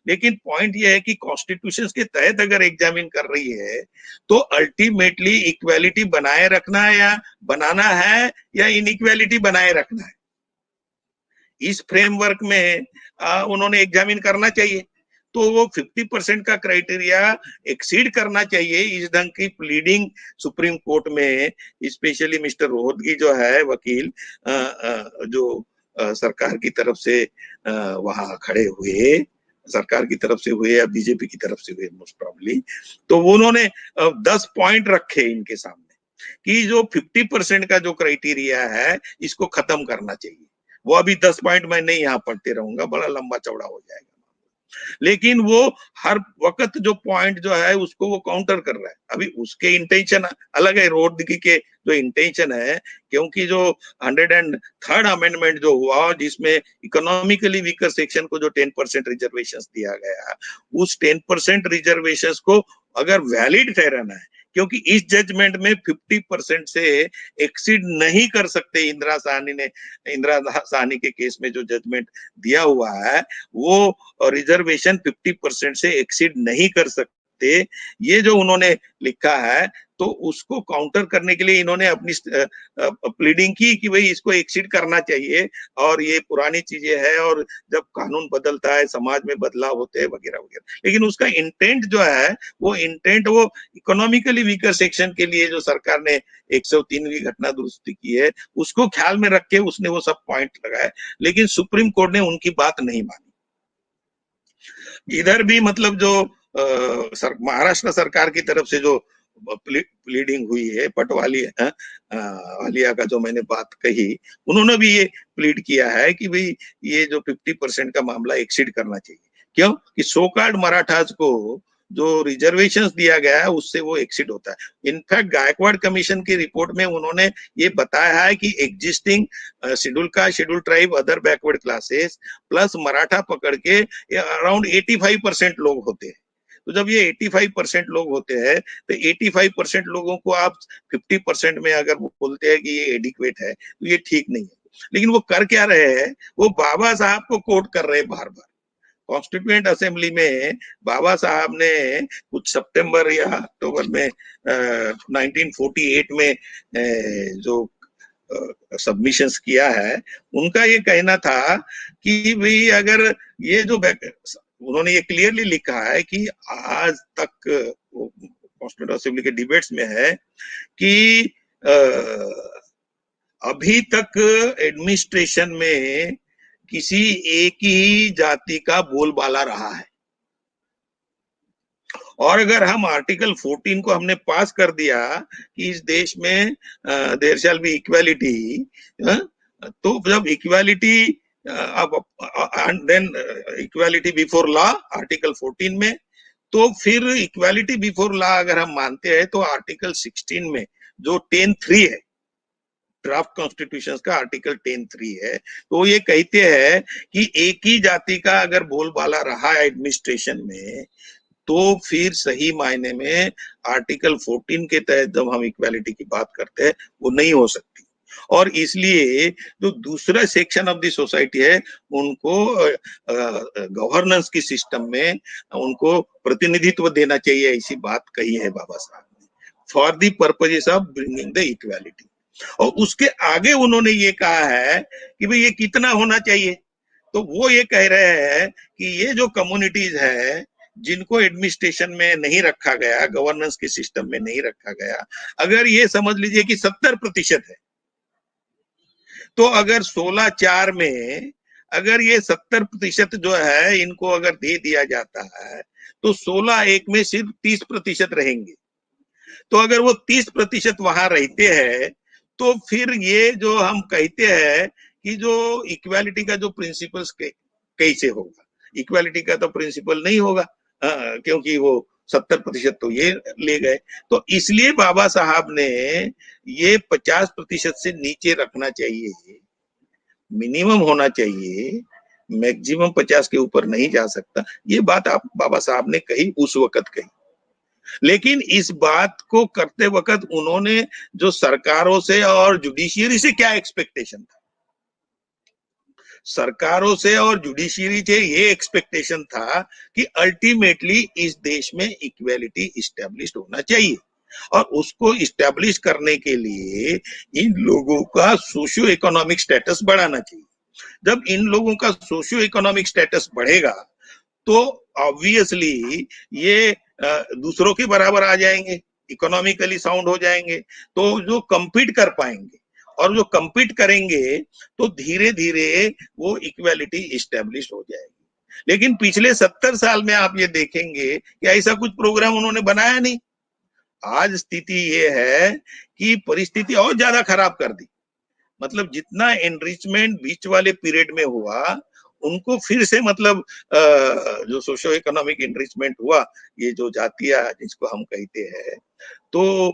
लेकिन पॉइंट ये है कि कॉन्स्टिट्यूशन के तहत अगर एग्जामिन कर रही है तो अल्टीमेटली इक्वालिटी बनाए रखना है या बनाना है, या इनइक्वालिटी बनाए रखना है, इस फ्रेमवर्क में उन्होंने एग्जामिन करना चाहिए। तो वो 50% का क्राइटेरिया एक्सीड करना चाहिए। इस ढंग की प्लीडिंग सुप्रीम कोर्ट में स्पेशली मिस्टर रोहतगी जो है वकील, जो सरकार की तरफ से वहां खड़े हुए, सरकार की तरफ से हुए या बीजेपी की तरफ से हुए मोस्ट प्रॉब्ली, तो उन्होंने 10 पॉइंट रखे इनके सामने कि जो 50% का जो क्राइटेरिया है इसको खत्म करना चाहिए। वो अभी 10 पॉइंट मैं नहीं यहाँ पढ़ते रहूंगा, बड़ा लंबा चौड़ा हो जाएगा, लेकिन वो हर वक्त जो पॉइंट जो है उसको वो काउंटर कर रहा है। अभी उसके इंटेंशन अलग है, रोहतगी के जो इंटेंशन है, क्योंकि जो 103rd अमेंडमेंट जो हुआ जिसमें इकोनॉमिकली वीकर सेक्शन को जो 10% रिजर्वेशन दिया गया, उस 10% रिजर्वेशन को अगर वैलिड ठहराना है, क्योंकि इस जजमेंट में 50% से एक्सीड नहीं कर सकते। इंदिरा साहनी के केस में जो जजमेंट दिया हुआ है वो रिजर्वेशन 50% से एक्सीड नहीं कर सकते, ये जो उन्होंने लिखा है, तो उसको काउंटर करने के लिए इन्होंने अपनी प्लीडिंग की कि भाई इसको एक्सीड करना चाहिए और ये पुरानी चीजें हैं और जब कानून बदलता है समाज में बदलाव होते हैं वगैरह वगैरह। लेकिन उसका इंटेंट जो है वो इंटेंट वो इकोनॉमिकली वीकर सेक्शन के लिए जो सरकार ने 103वीं घटना दुरुस्ती की है उसको ख्याल में रख के उसने वो सब पॉइंट लगाए, लेकिन सुप्रीम कोर्ट ने उनकी बात नहीं मानी। इधर भी मतलब जो महाराष्ट्र सरकार की तरफ से जो प्लीडिंग हुई है, वालिया का जो मैंने बात कही, उन्होंने भी ये प्लीड किया है कि भाई ये जो 50% का मामला एक्सीड करना चाहिए। क्यों कि सो कॉल्ड मराठास को जो रिजर्वेशंस दिया गया है उससे वो एक्सीड होता है। इनफैक्ट गायकवाड़ कमीशन की रिपोर्ट में उन्होंने ये बताया है कि existing schedule caste, schedule tribe, other backward classes plus Maratha पकड़ के अराउंड 85% लोग होते हैं। तो जब ये 85% लोग होते हैं तो 85% लोगों को आप 50% में अगर बोलते हैं कि ये एडिक्वेट है तो ये ठीक नहीं है। लेकिन वो कर क्या रहे हैं, वो बाबा साहब को कोट कर रहे हैं बार बार। कॉन्स्टिट्यूएंट असेंबली में बाबा साहब ने कुछ सितंबर या अक्टूबर में 1948 में जो सबमिशंस किया है, उनका ये कहना था कि भाई अगर ये जो उन्होंने ये क्लियरली लिखा है कि आज तक कॉन्स्टिट्यूएंट असेंबली के डिबेट्स में है कि अभी तक एडमिनिस्ट्रेशन में किसी एक ही जाति का बोलबाला रहा है, और अगर हम आर्टिकल 14 को हमने पास कर दिया कि इस देश में देयर शैल बी इक्वालिटी, तो जब equality then equality before law article 14 में, तो फिर इक्वालिटी बिफोर लॉ अगर हम मानते हैं तो आर्टिकल 16 में जो 10(3) है, ड्राफ्ट कॉन्स्टिट्यूशन का आर्टिकल 10(3) है, तो ये कहते हैं कि एक ही जाति का अगर बोलबाला रहा है एडमिनिस्ट्रेशन में, तो फिर सही मायने में आर्टिकल 14 के तहत जब हम इक्वालिटी की बात करते हैं वो नहीं हो सकती। और इसलिए जो दूसरा सेक्शन ऑफ द सोसाइटी है उनको गवर्नेंस की सिस्टम में उनको प्रतिनिधित्व देना चाहिए, ऐसी बात कही है बाबा साहब ने, for the purposes of bringing the equality. और उसके आगे उन्होंने ये कहा है कि भाई ये कितना होना चाहिए, तो वो ये कह रहे हैं कि ये जो कम्युनिटीज है जिनको एडमिनिस्ट्रेशन में नहीं रखा गया, गवर्नेंस के सिस्टम में नहीं रखा गया, अगर ये समझ लीजिए कि 70% है, तो अगर 16/4 में अगर ये 70% जो है इनको अगर दे दिया जाता है, तो 16/1 में सिर्फ 30% रहेंगे। तो अगर वो 30% वहां रहते हैं, तो फिर ये जो हम कहते हैं कि जो इक्वालिटी का जो प्रिंसिपल्स कैसे होगा, इक्वालिटी का तो प्रिंसिपल नहीं होगा, क्योंकि वो 70% तो ये ले गए। तो इसलिए बाबा साहब ने ये 50% से नीचे रखना चाहिए, मिनिमम होना चाहिए, मैक्सिमम 50 के ऊपर नहीं जा सकता। ये बात आप बाबा साहब ने कही, उस वक्त कही। लेकिन इस बात को करते वक्त उन्होंने जो सरकारों से और जुडिशियरी से क्या एक्सपेक्टेशन था, सरकारों से और जुडिशियरी से ये एक्सपेक्टेशन था कि अल्टीमेटली इस देश में इक्वालिटी इस्टेब्लिश होना चाहिए, और उसको इस्टेब्लिश करने के लिए इन लोगों का सोशियो इकोनॉमिक स्टेटस बढ़ाना चाहिए। जब इन लोगों का सोशियो इकोनॉमिक स्टेटस बढ़ेगा तो ऑब्वियसली ये दूसरों के बराबर आ जाएंगे, इकोनॉमिकली साउंड हो जाएंगे, तो जो compete कर पाएंगे, और जो compete करेंगे तो धीरे धीरे वो इक्वालिटी इस्टेब्लिश हो जाएगी। लेकिन पिछले 70 साल में आप ये देखेंगे कि ऐसा कुछ प्रोग्राम उन्होंने बनाया नहीं। आज स्थिति ये है कि परिस्थिति और ज्यादा खराब कर दी, मतलब जितना एनरिचमेंट बीच वाले पीरियड में हुआ, उनको फिर से मतलब जो सोशो इकोनॉमिक एनरिचमेंट हुआ, ये जो जातिया जिसको हम कहते हैं, तो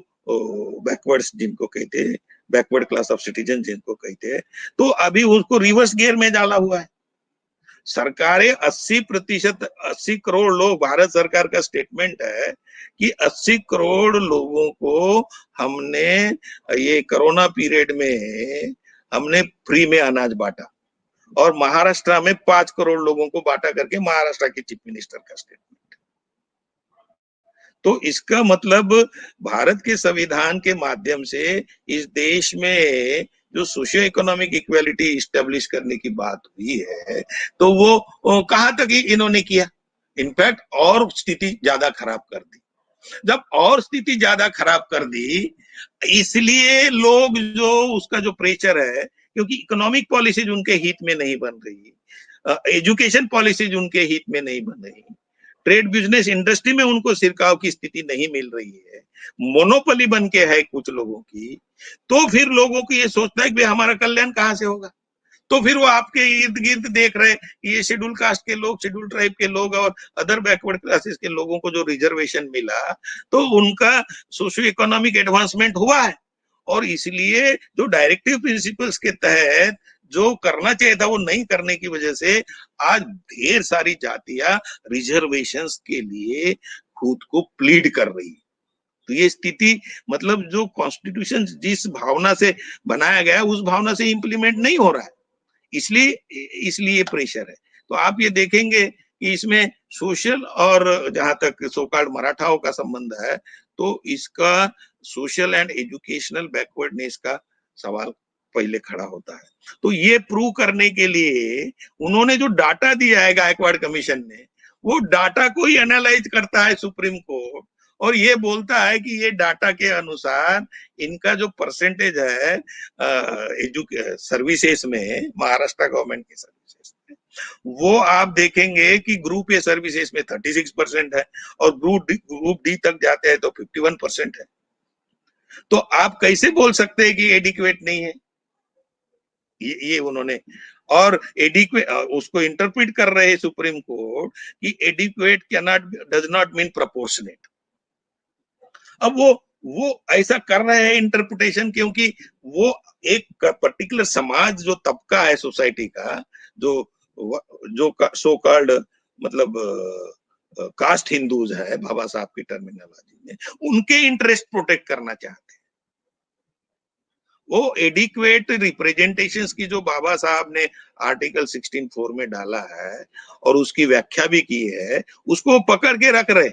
बैकवर्ड्स जिनको कहते हैं, बैकवर्ड क्लास ऑफ सिटीजन जिनको कहते हैं, तो अभी उसको रिवर्स गियर में डाला हुआ है। सरकारें 80% 80 करोड़ लोग, भारत सरकार का स्टेटमेंट है कि 80 करोड़ लोगों को हमने ये कोरोना पीरियड में हमने फ्री में अनाज बांटा, और महाराष्ट्र में 5 करोड़ लोगों को बांटा करके महाराष्ट्र के चीफ मिनिस्टर का स्टेटमेंट। तो इसका मतलब भारत के संविधान के माध्यम से इस देश में जो सोशियो इकोनॉमिक इक्वालिटी इस्टेब्लिश करने की बात हुई है, तो वो कहां तक इन्होंने किया, इनफैक्ट और स्थिति ज्यादा खराब कर दी। जब और स्थिति ज्यादा खराब कर दी, इसलिए लोग जो उसका जो प्रेशर है, क्योंकि इकोनॉमिक पॉलिसीज उनके हित में नहीं बन रही, एजुकेशन पॉलिसीज उनके हित में नहीं बन रही, ट्रेड बिजनेस इंडस्ट्री में उनको सिरकाव की स्थिति नहीं मिल रही है, मोनोपोली बन के है कुछ लोगों की, तो फिर लोगों को ये सोचता है कि हमारा कल्याण कहां से होगा। तो फिर वो आपके इर्द गिर्द देख रहे ये शेड्यूल कास्ट के लोग, शेड्यूल ट्राइब के लोग और अदर बैकवर्ड क्लासेस के लोगों को जो रिजर्वेशन मिला, तो उनका सोशियो इकोनॉमिक एडवांसमेंट हुआ है, और इसलिए जो डायरेक्टिव प्रिंसिपल्स के तहत जो करना चाहिए था वो नहीं करने की वजह से आज ढेर सारी जातियां रिजर्वेशंस के लिए खुद को प्लीड कर रही। तो ये स्थिति मतलब जो कॉन्स्टिट्यूशन जिस भावना से बनाया गया उस भावना से इंप्लीमेंट नहीं हो रहा है, इसलिए प्रेशर है। तो आप ये देखेंगे कि इसमें सोशल और जहां तक सोकाल्ड मराठाओं का संबंध है, तो इसका सोशल एंड एजुकेशनल बैकवर्डनेस का सवाल पहले खड़ा होता है। तो ये प्रूव करने के लिए उन्होंने जो डाटा दिया है गायकवाड़ कमीशन ने, वो डाटा को ही एनालाइज करता है सुप्रीम कोर्ट, और ये बोलता है कि ये डाटा के अनुसार इनका जो परसेंटेज है सर्विसेज में, महाराष्ट्र गवर्नमेंट की सर्विसेज में, वो आप देखेंगे कि ग्रुप ए सर्विसेज में 36% है, और ग्रुप डी तक जाते हैं तो 51% है। तो आप कैसे बोल सकते हैं कि एडिक्वेट नहीं है, ये उन्होंने, और एडिक्वेट उसको इंटरप्रेट कर रहे हैं सुप्रीम कोर्ट कि adequate does not mean proportionate. अब वो ऐसा कर रहे हैं इंटरप्रिटेशन, क्योंकि वो एक पर्टिकुलर समाज जो तबका है सोसाइटी का, जो सो कॉल्ड मतलब कास्ट हिंदूज है बाबा साहब की टर्मिनोलॉजी में, उनके इंटरेस्ट प्रोटेक्ट करना चाहते हैं। वो एडिक्वेट रिप्रेजेंटेशंस की जो बाबा साहब ने आर्टिकल 16(4) में डाला है और उसकी व्याख्या भी की है, उसको पकड़ के रख रहे,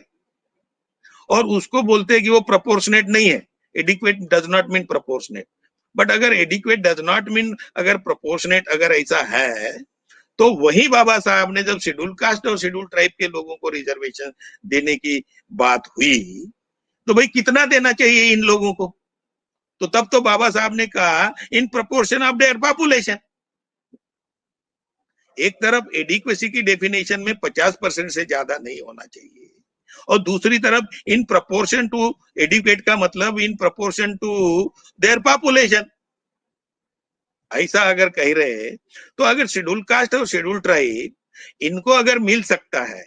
और उसको बोलते हैं कि वो प्रोपोर्शनेट नहीं है, adequate does not mean proportionate. But अगर एडिक्वेट डज नॉट मीन, अगर प्रोपोर्शनेट अगर ऐसा है, तो वही बाबा साहब ने जब शेड्यूल कास्ट और शेड्यूल ट्राइब के लोगों को रिजर्वेशन देने की बात हुई, तो भाई कितना देना चाहिए इन लोगों को? तो तब तो बाबा साहब ने कहा in proportion of their population. एक तरफ एडिक्वेसी की डेफिनेशन में 50% से ज्यादा नहीं होना चाहिए, और दूसरी तरफ इन प्रोपोर्शन टू एडुकेट का मतलब in proportion to their population. ऐसा अगर कह रहे तो अगर शेड्यूल कास्ट और शेड्यूल ट्राइब इनको अगर मिल सकता है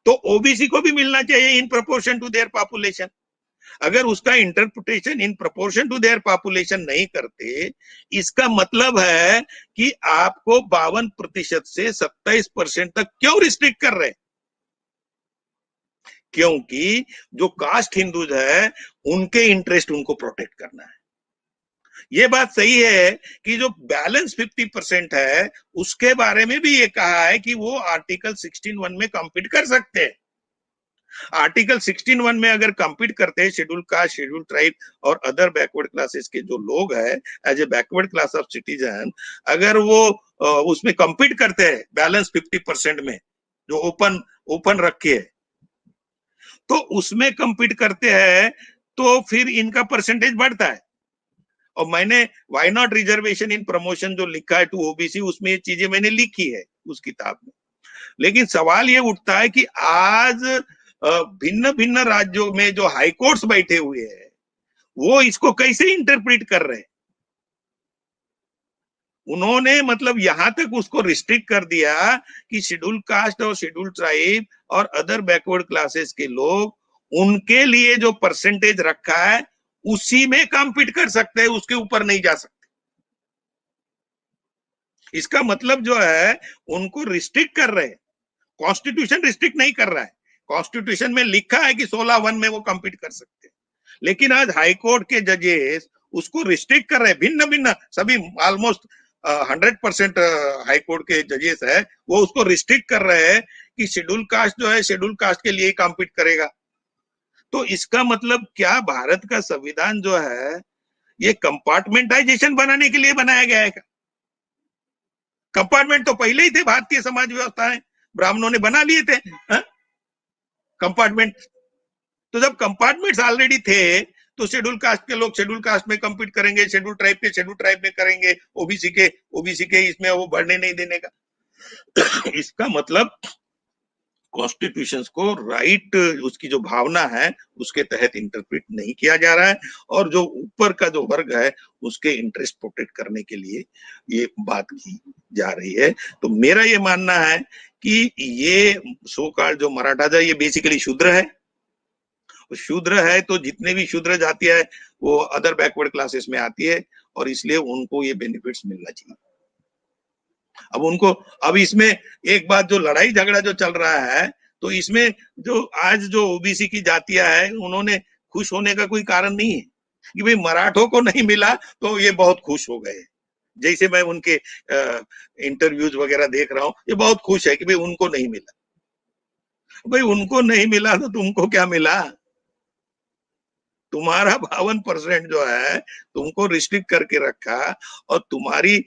तो ओबीसी को भी मिलना चाहिए in proportion to their population. अगर उसका interpretation in proportion to their population नहीं करते, इसका मतलब है कि आपको 52% से 27% तक क्यों रिस्ट्रिक्ट कर रहे हैं? क्योंकि जो कास्ट हिंदूज है उनके इंटरेस्ट उनको प्रोटेक्ट करना है। ये बात सही है कि जो बैलेंस 50% है उसके बारे में भी ये कहा है कि वो आर्टिकल 16(1) में कम्पीट कर सकते हैं। आर्टिकल 16(1) में अगर कम्पीट करते हैं शेड्यूल कास्ट, शेड्यूल ट्राइब और अदर बैकवर्ड क्लासेस के जो लोग हैं as a backward class of citizen, अगर वो उसमें कम्पीट करते हैं बैलेंस 50% में जो ओपन रखे है, तो उसमें कम्पीट करते हैं तो फिर इनका परसेंटेज बढ़ता है। और मैंने why not reservation in promotion जो लिखा है टू ओबीसी, उसमें ये चीजें मैंने लिखी है उस किताब में। लेकिन सवाल ये उठता है कि आज भिन्न भिन्न राज्यों में जो हाई कोर्ट्स बैठे हुए हैं वो इसको कैसे इंटरप्रेट कर रहे हैं? उन्होंने मतलब यहां तक उसको रिस्ट्रिक्ट कर दिया कि शेड्यूल कास्ट और शेड्यूल ट्राइब और अदर बैकवर्ड क्लासेस के लोग, उनके लिए जो परसेंटेज रखा है उसी में कम्पीट कर सकते हैं, उसके ऊपर नहीं जा सकते। इसका मतलब जो है उनको रिस्ट्रिक्ट कर रहे हैं। कॉन्स्टिट्यूशन रिस्ट्रिक्ट नहीं कर रहा है, कॉन्स्टिट्यूशन में लिखा है कि 16(1) में वो कम्पीट कर सकते हैं, लेकिन आज हाईकोर्ट के जजेस उसको रिस्ट्रिक्ट कर रहे हैं। भिन्न भिन्न सभी ऑलमोस्ट 100% हाईकोर्ट के जजेस है वो उसको रिस्ट्रिक्ट कर रहे हैं कि शेड्यूल कास्ट जो है शेड्यूल कास्ट के लिए कम्पीट करेगा। तो इसका मतलब क्या भारत का संविधान जो है ये कंपार्टमेंटाइजेशन बनाने के लिए बनाया गया है? कंपार्टमेंट तो पहले ही थे भारतीय समाज व्यवस्था में, ब्राह्मणों ने बना लिए थे कंपार्टमेंट। तो जब कंपार्टमेंट्स ऑलरेडी थे तो शेड्यूल कास्ट के लोग शेड्यूल कास्ट में कम्पीट करेंगे, शेड्यूल ट्राइब के शेड्यूल ट्राइब में करेंगे, ओबीसी के इसमें वो बढ़ने नहीं देने का। इसका मतलब कॉन्स्टिट्यूशन को राइट उसकी जो भावना है उसके तहत इंटरप्रेट नहीं किया जा रहा है, और जो ऊपर का जो वर्ग है उसके इंटरेस्ट प्रोटेक्ट करने के लिए ये बात की जा रही है। तो मेरा ये मानना है कि ये सो कॉल्ड जो मराठा है ये बेसिकली शूद्र है। शूद्र है तो जितने भी शूद्र जातियां है वो अदर बैकवर्ड क्लासेस में आती है, और इसलिए उनको ये बेनिफिट्स मिलना चाहिए। अब इसमें एक बात, जो लड़ाई झगड़ा जो चल रहा है, तो इसमें जो आज जो ओबीसी की जातियां है उन्होंने खुश होने का कोई कारण नहीं है कि भाई मराठों को नहीं मिला तो ये बहुत खुश हो गए। जैसे मैं उनके इंटरव्यूज वगैरह देख रहा हूँ, ये बहुत खुश है कि भाई उनको नहीं मिला। भाई उनको नहीं मिला तो तुमको क्या मिला? तुम्हारा 52% जो है तुमको रिस्ट्रिक्ट करके रखा, और तुम्हारी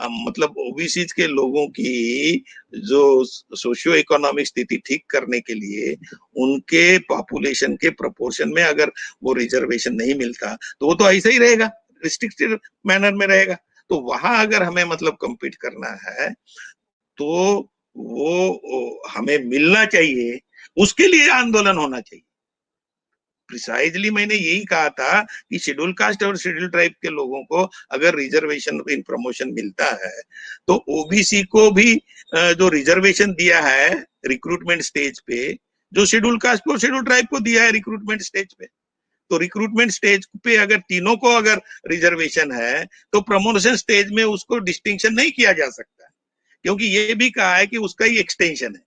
मतलब ओबीसी के लोगों की जो सोशियो इकोनॉमिक स्थिति ठीक करने के लिए उनके पॉपुलेशन के प्रोपोर्शन में अगर वो रिजर्वेशन नहीं मिलता तो वो तो ऐसा ही रहेगा, रिस्ट्रिक्टेड मैनर में रहेगा। तो वहां अगर हमें मतलब कम्पीट करना है तो वो हमें मिलना चाहिए, उसके लिए आंदोलन होना चाहिए। प्रिसाइजली मैंने यही कहा था कि शेड्यूल कास्ट और शेड्यूल ट्राइब के लोगों को अगर रिजर्वेशन इन प्रमोशन मिलता है तो ओबीसी को भी जो रिजर्वेशन दिया है रिक्रूटमेंट स्टेज पे, जो शेड्यूल कास्ट को शेड्यूल ट्राइब को दिया है रिक्रूटमेंट स्टेज पे, तो रिक्रूटमेंट स्टेज पे अगर तीनों को अगर रिजर्वेशन है तो प्रमोशन स्टेज में उसको डिस्टिंक्शन नहीं किया जा सकता, क्योंकि ये भी कहा है कि उसका ही एक्सटेंशन है।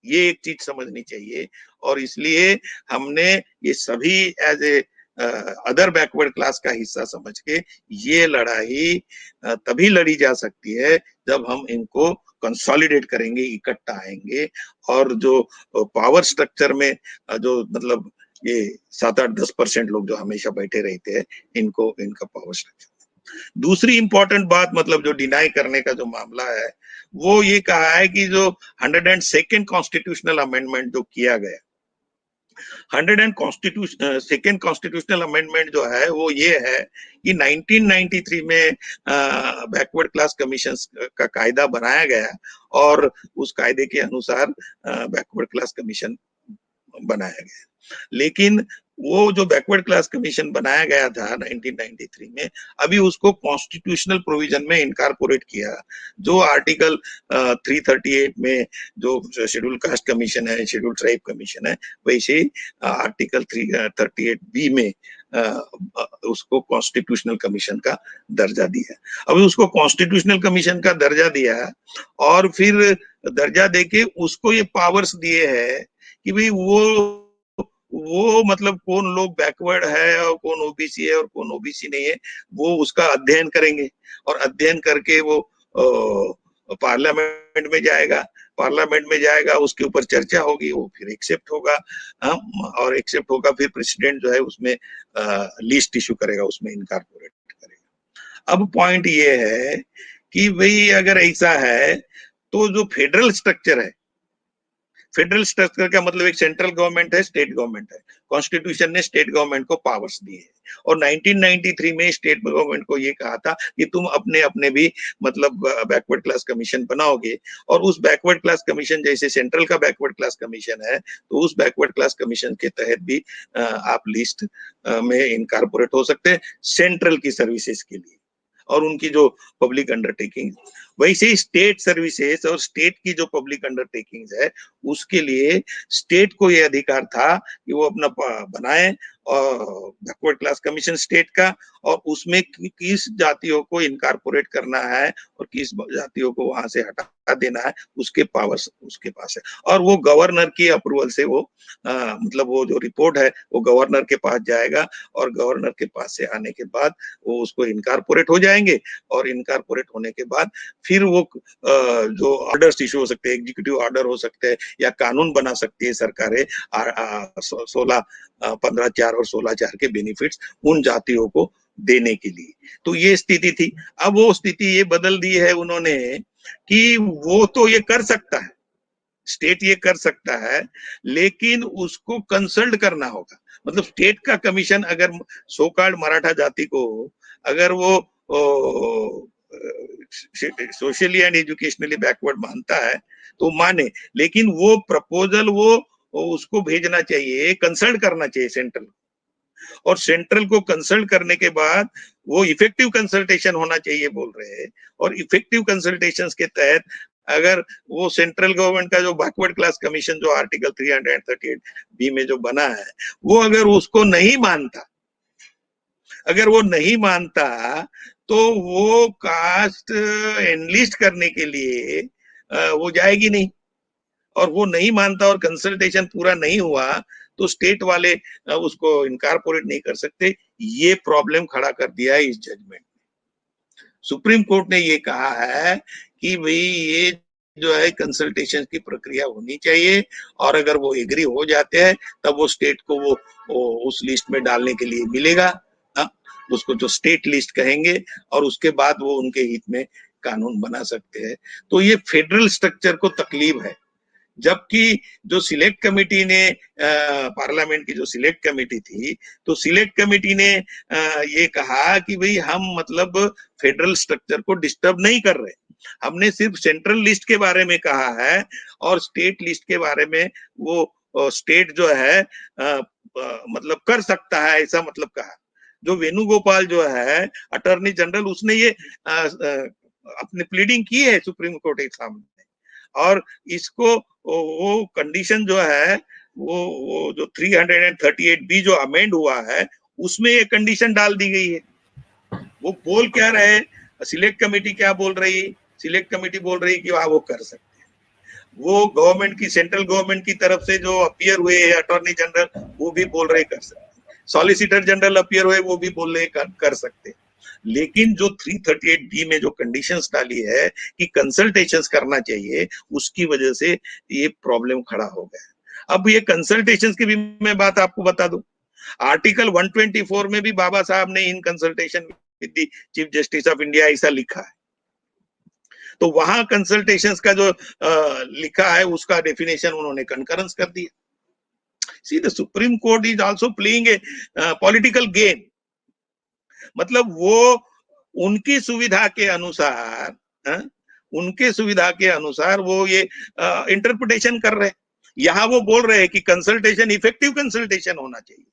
ये एक चीज समझनी चाहिए, और इसलिए हमने ये सभी as a other backward class का हिस्सा समझ के ये लड़ाई तभी लड़ी जा सकती है जब हम इनको कंसोलिडेट करेंगे, इकट्ठा आएंगे, और जो पावर स्ट्रक्चर में जो मतलब ये 7-8-10% लोग जो हमेशा बैठे रहते हैं इनका पावर स्ट्रक्चर दूसरी इंपॉर्टेंट बात, मतलब जो डिनाई करने का जो मामला है, वो ये कहा है कि जो 102nd कॉन्स्टिट्यूशनल अमेंडमेंट जो किया गया, 102nd कॉन्स्टिट्यूशनल अमेंडमेंट जो है वो ये है कि 1993 में बैकवर्ड क्लास कमीशन का कायदा बनाया गया और उस कायदे के अनुसार बैकवर्ड क्लास कमीशन बनाया गया। लेकिन वो जो बैकवर्ड क्लास कमीशन बनाया गया था 1993 में, अभी उसको कॉन्स्टिट्यूशनल प्रोविजन में इनकॉर्पोरेट किया। जो आर्टिकल 338 में जो शेड्यूल कास्ट कमीशन है, शेड्यूल ट्राइब कमीशन है, वैसे ही आर्टिकल 338B में उसको कॉन्स्टिट्यूशनल कमीशन का दर्जा दिया। अभी उसको कॉन्स्टिट्यूशनल कमीशन का दर्जा दिया और फिर दर्जा देके उसको ये पावर्स दिए हैं कि भाई वो मतलब कौन लोग बैकवर्ड है और कौन ओबीसी है और कौन ओबीसी नहीं है, वो उसका अध्ययन करेंगे और अध्ययन करके वो पार्लियामेंट में जाएगा, पार्लियामेंट में जाएगा, उसके ऊपर चर्चा होगी, वो फिर एक्सेप्ट होगा, और एक्सेप्ट होगा, फिर प्रेसिडेंट जो है उसमें लिस्ट इशू करेगा, उसमें इनकॉर्पोरेट करेगा। अब पॉइंट ये है कि भाई अगर ऐसा है तो जो फेडरल स्ट्रक्चर है, फेडरल स्ट्रक्चर का मतलब एक सेंट्रल गवर्नमेंट है, स्टेट गवर्नमेंट है, कॉन्स्टिट्यूशन ने स्टेट गवर्नमेंट को पावर्स दिए हैं और 1993 में स्टेट गवर्नमेंट को ये कहा था कि तुम अपने अपने भी मतलब बैकवर्ड क्लास कमीशन बनाओगे और उस बैकवर्ड क्लास कमीशन जैसे सेंट्रल का बैकवर्ड क्लास कमीशन है तो उस बैकवर्ड क्लास कमीशन के तहत भी आप लिस्ट में इनकॉर्पोरेट हो सकते हैं सेंट्रल की सर्विसेज के लिए और उनकी जो पब्लिक अंडरटेकिंग। वैसे ही स्टेट सर्विसेज और स्टेट की जो पब्लिक अंडरटेकिंग है उसके लिए स्टेट को यह अधिकार था कि वो अपना बनाए और बैकवर्ड क्लास कमीशन स्टेट का, और उसमें किस जातियों को इनकॉर्पोरेट करना है और किस जातियों को वहां से हटा देना है उसके पावर्स उसके पास है। और वो गवर्नर की अप्रूवल से वो मतलब वो जो रिपोर्ट है वो गवर्नर के पास जाएगा और गवर्नर के पास से आने के बाद वो उसको इनकॉर्पोरेट हो जाएंगे और इनकॉर्पोरेट होने के बाद फिर वो जो ऑर्डर्स इशू हो सकते हैं, एग्जीक्यूटिव ऑर्डर हो सकते हैं या कानून बना सकती है सरकारें 15(4) और 16(4) के बेनिफिट्स उन जातियों को देने के लिए। तो ये स्थिति थी। अब वो स्थिति ये बदल दी है उन्होंने कि वो तो ये कर सकता है, स्टेट ये कर सकता है, लेकिन उसको कंसल्ट करना होगा। मतलब स्टेट का कमीशन अगर सो कॉल्ड मराठा जाति को अगर वो सोशली एंड एजुकेशनली बैकवर्ड मानता है तो माने, लेकिन वो प्रपोजल वो उसको भेजना चाहिए, कंसल्ट करना चाहिए सेंट्रल, और सेंट्रल को कंसल्ट करने के बाद वो इफेक्टिव कंसल्टेशन होना चाहिए बोल रहे हैं। और इफेक्टिव कंसल्टेशन के तहत अगर वो सेंट्रल गवर्नमेंट का जो बैकवर्ड क्लास कमीशन जो आर्टिकल 338B में जो बना है वो अगर उसको नहीं मानता, अगर वो नहीं मानता तो वो कास्ट एनलिस्ट करने के लिए वो जाएगी नहीं, और वो नहीं मानता और कंसल्टेशन पूरा नहीं हुआ तो स्टेट वाले उसको इनकॉर्पोरेट नहीं कर सकते। ये प्रॉब्लम खड़ा कर दिया है इस जजमेंट में। सुप्रीम कोर्ट ने ये कहा है कि भाई ये जो है कंसल्टेशन की प्रक्रिया होनी चाहिए और अगर वो एग्री हो जाते हैं तब वो स्टेट को वो उस लिस्ट में डालने के लिए मिलेगा, उसको जो स्टेट लिस्ट कहेंगे, और उसके बाद वो उनके हित में कानून बना सकते हैं। तो ये फेडरल स्ट्रक्चर को तकलीफ है। जबकि जो सिलेक्ट कमेटी ने पार्लियामेंट की जो सिलेक्ट कमेटी थी, तो सिलेक्ट कमेटी ने ये कहा कि भाई हम मतलब फेडरल स्ट्रक्चर को डिस्टर्ब नहीं कर रहे, हमने सिर्फ सेंट्रल लिस्ट के बारे में कहा है और स्टेट लिस्ट के बारे में वो स्टेट जो है मतलब कर सकता है, ऐसा मतलब कहा। जो वेणुगोपाल जो है अटॉर्नी जनरल, उसने ये अपनी प्लीडिंग की है सुप्रीम कोर्ट के सामने, और इसको वो कंडीशन जो है वो जो 338B जो अमेंड हुआ है उसमें ये कंडीशन डाल दी गई है। वो बोल क्या रहे, सिलेक्ट कमेटी क्या बोल रही, सिलेक्ट कमेटी बोल रही कि वो कर सकते हैं। वो गवर्नमेंट की, सेंट्रल गवर्नमेंट की तरफ से जो अपीयर हुए अटॉर्नी जनरल वो भी बोल रहे कर सकते, सॉलिसिटर जनरल अपीयर हुए वो भी बोल रहे कर सकते। लेकिन जो 338B में जो कंडीशंस डाली है कि कंसल्टेशंस करना चाहिए, उसकी वजह से ये प्रॉब्लम खड़ा हो गया। अब ये कंसल्टेशंस की भी मैं बात आपको बता दूं, आर्टिकल 124 में भी बाबा साहब ने in consultation with the chief justice of India, ऐसा लिखा है। तो वहां कंसल्टेशंस का जो लिखा है उसका डेफिनेशन उन्होंने कंकरेंस कर दिया। See the supreme court is also playing a political game, मतलब वो उनकी सुविधा के अनुसार, उनके सुविधा के अनुसार वो ये इंटरप्रिटेशन कर रहे हैं। यहां वो बोल रहे हैं कि कंसल्टेशन इफेक्टिव कंसल्टेशन होना चाहिए,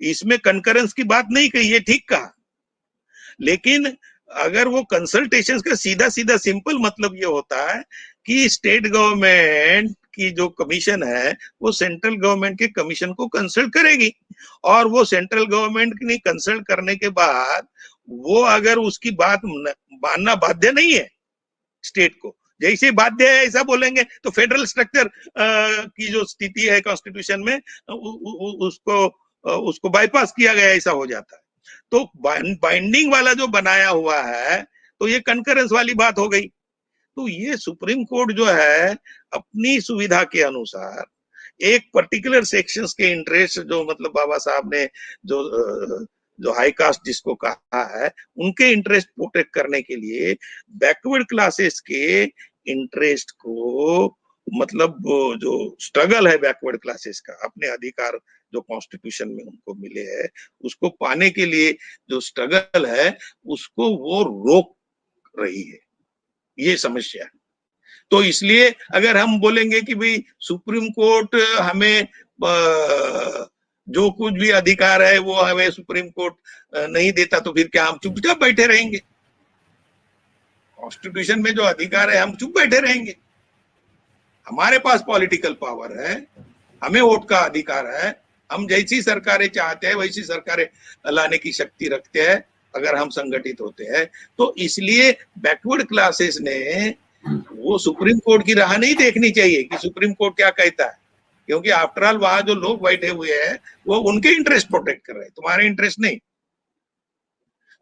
इसमें कंकरेंस की बात नहीं कही, ये ठीक कहा, लेकिन अगर वो कंसल्टेशन का सीधा सीधा सिंपल मतलब ये होता है कि स्टेट गवर्नमेंट की जो कमीशन है वो सेंट्रल गवर्नमेंट के कमीशन को कंसल्ट करेगी, और वो सेंट्रल गवर्नमेंट की कंसल्ट करने के बाद वो अगर उसकी बात मानना बाध्य नहीं है स्टेट को, जैसे बाध्य है ऐसा बोलेंगे तो फेडरल स्ट्रक्चर की जो स्थिति है कॉन्स्टिट्यूशन में उसको बाईपास किया गया, ऐसा हो जाता है। तो बाइंडिंग वाला जो बनाया हुआ है तो ये कंकरेंस वाली बात हो गई। तो ये सुप्रीम कोर्ट जो है अपनी सुविधा के अनुसार एक पर्टिकुलर सेक्शंस के इंटरेस्ट, जो मतलब बाबा साहब ने जो हाई कास्ट जिसको कहा है, उनके इंटरेस्ट प्रोटेक्ट करने के लिए बैकवर्ड क्लासेस के इंटरेस्ट को, मतलब जो स्ट्रगल है बैकवर्ड क्लासेस का अपने अधिकार जो कॉन्स्टिट्यूशन में उनको मिले हैं उसको पाने के लिए जो स्ट्रगल है उसको वो रोक रही है, ये समस्या है। तो इसलिए अगर हम बोलेंगे कि भाई सुप्रीम कोर्ट हमें जो कुछ भी अधिकार है वो हमें सुप्रीम कोर्ट नहीं देता, तो फिर क्या हम चुपचाप बैठे रहेंगे? कॉन्स्टिट्यूशन में जो अधिकार है हम चुप बैठे रहेंगे? हमारे पास पॉलिटिकल पावर है, हमें वोट का अधिकार है, हम जैसी सरकारें चाहते हैं वैसी सरकारें लाने की शक्ति रखते हैं अगर हम संगठित होते हैं। तो इसलिए बैकवर्ड क्लासेस ने वो सुप्रीम कोर्ट की राह नहीं देखनी चाहिए कि सुप्रीम कोर्ट क्या कहता है, क्योंकि आफ्टर ऑल वहां जो लोग बैठे हुए हैं वो उनके इंटरेस्ट प्रोटेक्ट कर रहे हैं, तुम्हारे इंटरेस्ट नहीं।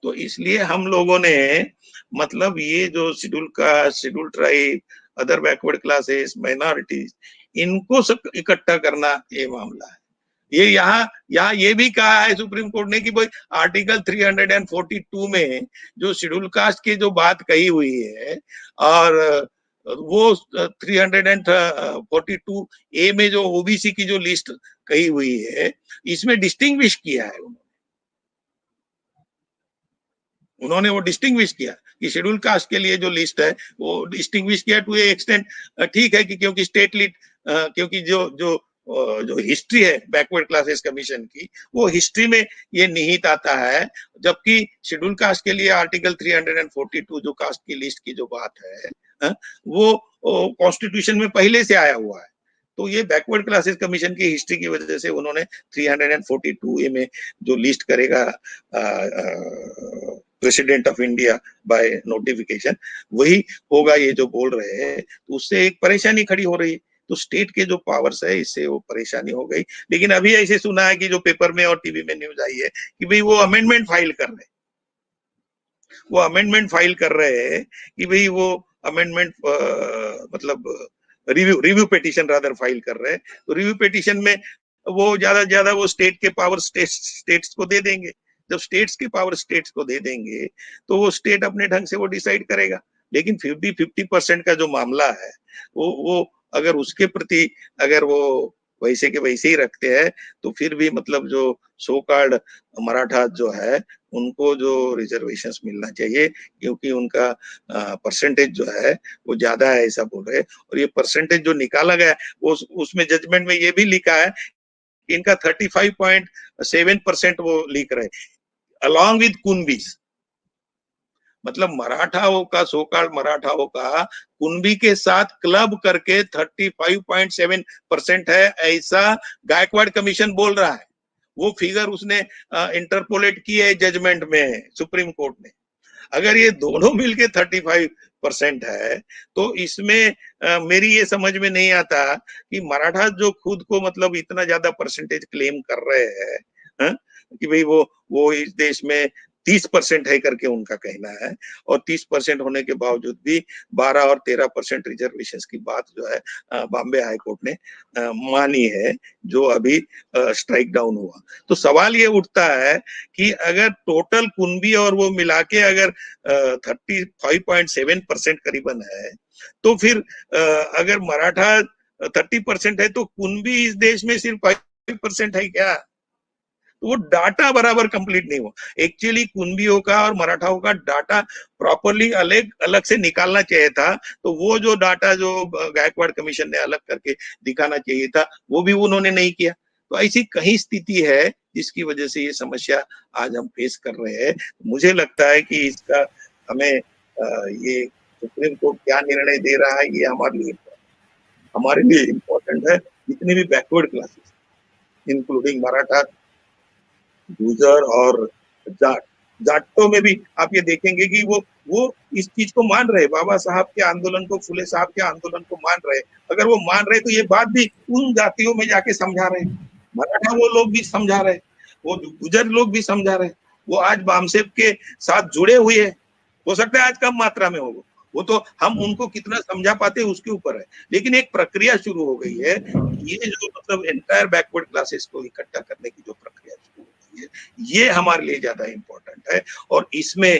तो इसलिए हम लोगों ने मतलब ये जो schedule caste, schedule tribe, other backward classes, minorities, इनको सब इकट्ठा करना ये मामला है। ये यहाँ ये भी कहा है सुप्रीम कोर्ट ने कि भाई आर्टिकल 342 में जो शेड्यूल कास्ट की जो बात कही हुई है और वो 342 ए में जो ओबीसी की जो लिस्ट कही हुई है इसमें डिस्टिंग्विश किया है उन्होंने वो डिस्टिंग्विश किया कि शेड्यूल कास्ट के लिए जो लिस्ट है वो डिस्टिंग्विश किया टू ए एक्सटेंट। ठीक है कि क्योंकि स्टेट लीड, क्योंकि जो हिस्ट्री है बैकवर्ड क्लासेस कमीशन की, वो हिस्ट्री में ये निहित आता है, जबकि शेड्यूल कास्ट के लिए आर्टिकल 342 जो कास्ट की लिस्ट की जो बात है वो कॉन्स्टिट्यूशन में पहले से आया हुआ है। तो ये बैकवर्ड क्लासेस कमीशन की हिस्ट्री की वजह से उन्होंने 342 में जो लिस्ट करेगा president of India by notification, वही होगा ये जो बोल रहे हैं, तो उससे एक परेशानी खड़ी हो रही है। तो स्टेट के जो पावर्स है इससे वो परेशानी हो गई। लेकिन अभी ऐसे सुना है कि जो पेपर में और टीवी में न्यूज आई है कि भाई वो अमेंडमेंट फाइल कर रहे हैं, वो अमेंडमेंट फाइल कर रहे हैं कि भाई वो अमेंडमेंट मतलब रिव्यू पिटीशन रादर फाइल कर रहे हैं। तो रिव्यू पिटीशन में वो ज्यादा वो स्टेट के पावर स्टेट्स को दे देंगे। जब स्टेट्स के पावर स्टेट्स को दे देंगे तो वो स्टेट अपने ढंग से वो डिसाइड करेगा। लेकिन 50% का जो मामला है वो अगर उसके प्रति अगर वो वैसे के वैसे ही रखते हैं तो फिर भी मतलब जो सो कॉल्ड मराठा जो है उनको जो रिजर्वेशंस मिलना चाहिए, क्योंकि उनका परसेंटेज जो है वो ज्यादा है ऐसा बोल रहे हैं। और ये परसेंटेज जो निकाला गया वो उसमें जजमेंट में ये भी लिखा है इनका 35.7% वो लिख रहे अलॉन्ग विद कुनबीस, मतलब मराठाओं का सोकाल मराठाओं का कुनबी के साथ क्लब करके 35.7% है ऐसा गायकवाड़ कमीशन बोल रहा है। वो फिगर उसने इंटरपोलेट की है जजमेंट में सुप्रीम कोर्ट ने। अगर ये दोनों मिलके 35% है तो इसमें मेरी ये समझ में नहीं आता कि मराठा जो खुद को मतलब इतना ज्यादा परसेंटेज क्लेम कर रहे हैं कि भाई वो इस देश में 30% है करके उनका कहना है, और 30% होने के बावजूद भी 12 और 13% रिजर्वेशन की बात जो है बॉम्बे हाई कोर्ट ने मानी है, जो अभी स्ट्राइक डाउन हुआ। तो सवाल ये उठता है कि अगर टोटल कुनबी और वो मिला के अगर 35.7% करीबन है, तो फिर अगर मराठा 30% है तो कुनबी इस देश में सिर्फ 5% है क्या? वो डाटा बराबर कंप्लीट नहीं हुआ। एक्चुअली कुनबियों का और मराठाओं का डाटा प्रॉपरली अलग अलग से निकालना चाहिए था, तो वो जो डाटा जो गायकवाड़ कमीशन ने अलग करके दिखाना चाहिए था, वो भी उन्होंने नहीं किया। तो ऐसी कहीं स्थिति है जिसकी वजह से ये समस्या आज हम फेस कर रहे हैं। मुझे लगता है कि इसका हमें ये सुप्रीम कोर्ट क्या निर्णय दे रहा है, ये हमारे लिए इम्पोर्टेंट है। जितने भी backward classes including Maratha, Gurjar और जाटों में भी आप ये देखेंगे कि वो इस चीज को मान रहे, बाबा साहब के आंदोलन को, फुले साहब के आंदोलन को मान रहे। अगर वो मान रहे तो ये बात भी उन जातियों में जाके समझा रहे, मराठा वो लोग भी समझा रहे, वो गुर्जर लोग भी समझा रहे, वो आज बामसेब के साथ जुड़े हुए हैं। हो सकता है आज कम मात्रा में हो, वो तो हम उनको कितना समझा पाते हैं उसके ऊपर है, लेकिन एक प्रक्रिया शुरू हो गई है। ये जो मतलब एंटायर बैकवर्ड क्लासेस को इकट्ठा करने की जो प्रक्रिया शुरू हो गई है, ये हमारे लिए ज्यादा इम्पोर्टेंट है। और इसमें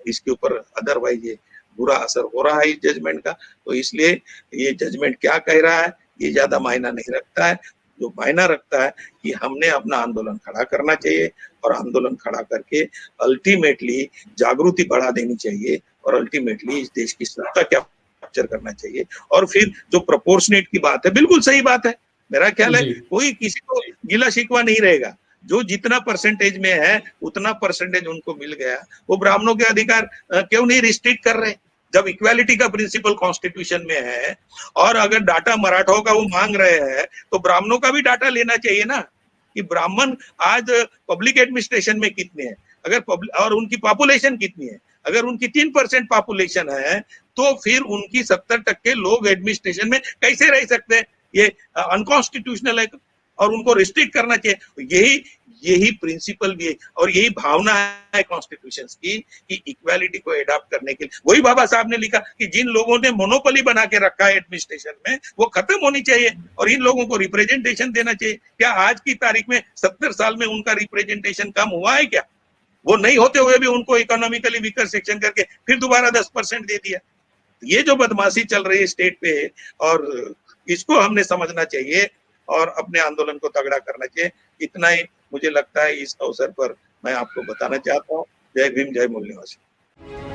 इसके ऊपर अदरवाइज ये बुरा असर हो रहा है इस जजमेंट का। तो इसलिए ये जजमेंट क्या कह रहा है ये ज्यादा मायना नहीं रखता है। जो मायना रखता है कि हमने अपना आंदोलन खड़ा करना चाहिए, और आंदोलन खड़ा करके अल्टीमेटली जागृति बढ़ा देनी चाहिए, और अल्टीमेटली इस देश की सत्ता क्या कैप्चर करना चाहिए। और फिर जो प्रोपोर्शनेट की बात है, बिल्कुल सही बात है। मेरा ख्याल है कोई किसी को गिला शिकवा नहीं रहेगा। जो जितना परसेंटेज में है उतना परसेंटेज उनको मिल गया। वो ब्राह्मणों के अधिकार क्यों नहीं रिस्ट्रिक्ट कर रहे? जब इक्वालिटी का प्रिंसिपल कॉन्स्टिट्यूशन में है, और अगर डाटा मराठाओं का वो मांग रहे हैं, तो ब्राह्मणों का भी डाटा लेना चाहिए ना, कि ब्राह्मण आज पब्लिक एडमिनिस्ट्रेशन में कितने हैं, अगर और उनकी पॉपुलेशन कितनी है। अगर उनकी 3% पॉपुलेशन है, तो फिर उनकी 70% लोग एडमिनिस्ट्रेशन में कैसे रह सकते हैं? ये अनकॉन्स्टिट्यूशनल है, और उनको रिस्ट्रिक्ट करना चाहिए। यही प्रिंसिपल भी है, और यही भावना है कॉन्स्टिट्यूशन की, कि इक्वालिटी को एडॉप्ट करने के लिए। वही बाबा साहब ने लिखा कि जिन लोगों ने मोनोपोली बना के रखा है एडमिनिस्ट्रेशन में, वो खत्म होनी चाहिए, और इन लोगों को रिप्रेजेंटेशन देना चाहिए। क्या आज की तारीख में 70 साल में उनका रिप्रेजेंटेशन कम हुआ है क्या? वो नहीं होते हुए भी उनको इकोनॉमिकली वीकर सेक्शन करके फिर दोबारा 10% दे दिया। ये जो बदमाशी चल रही है स्टेट पे, और इसको हमने समझना चाहिए और अपने आंदोलन को तगड़ा करना चाहिए। इतना ही मुझे लगता है इस अवसर पर मैं आपको बताना चाहता हूँ। जय भीम, जय मूल निवासी।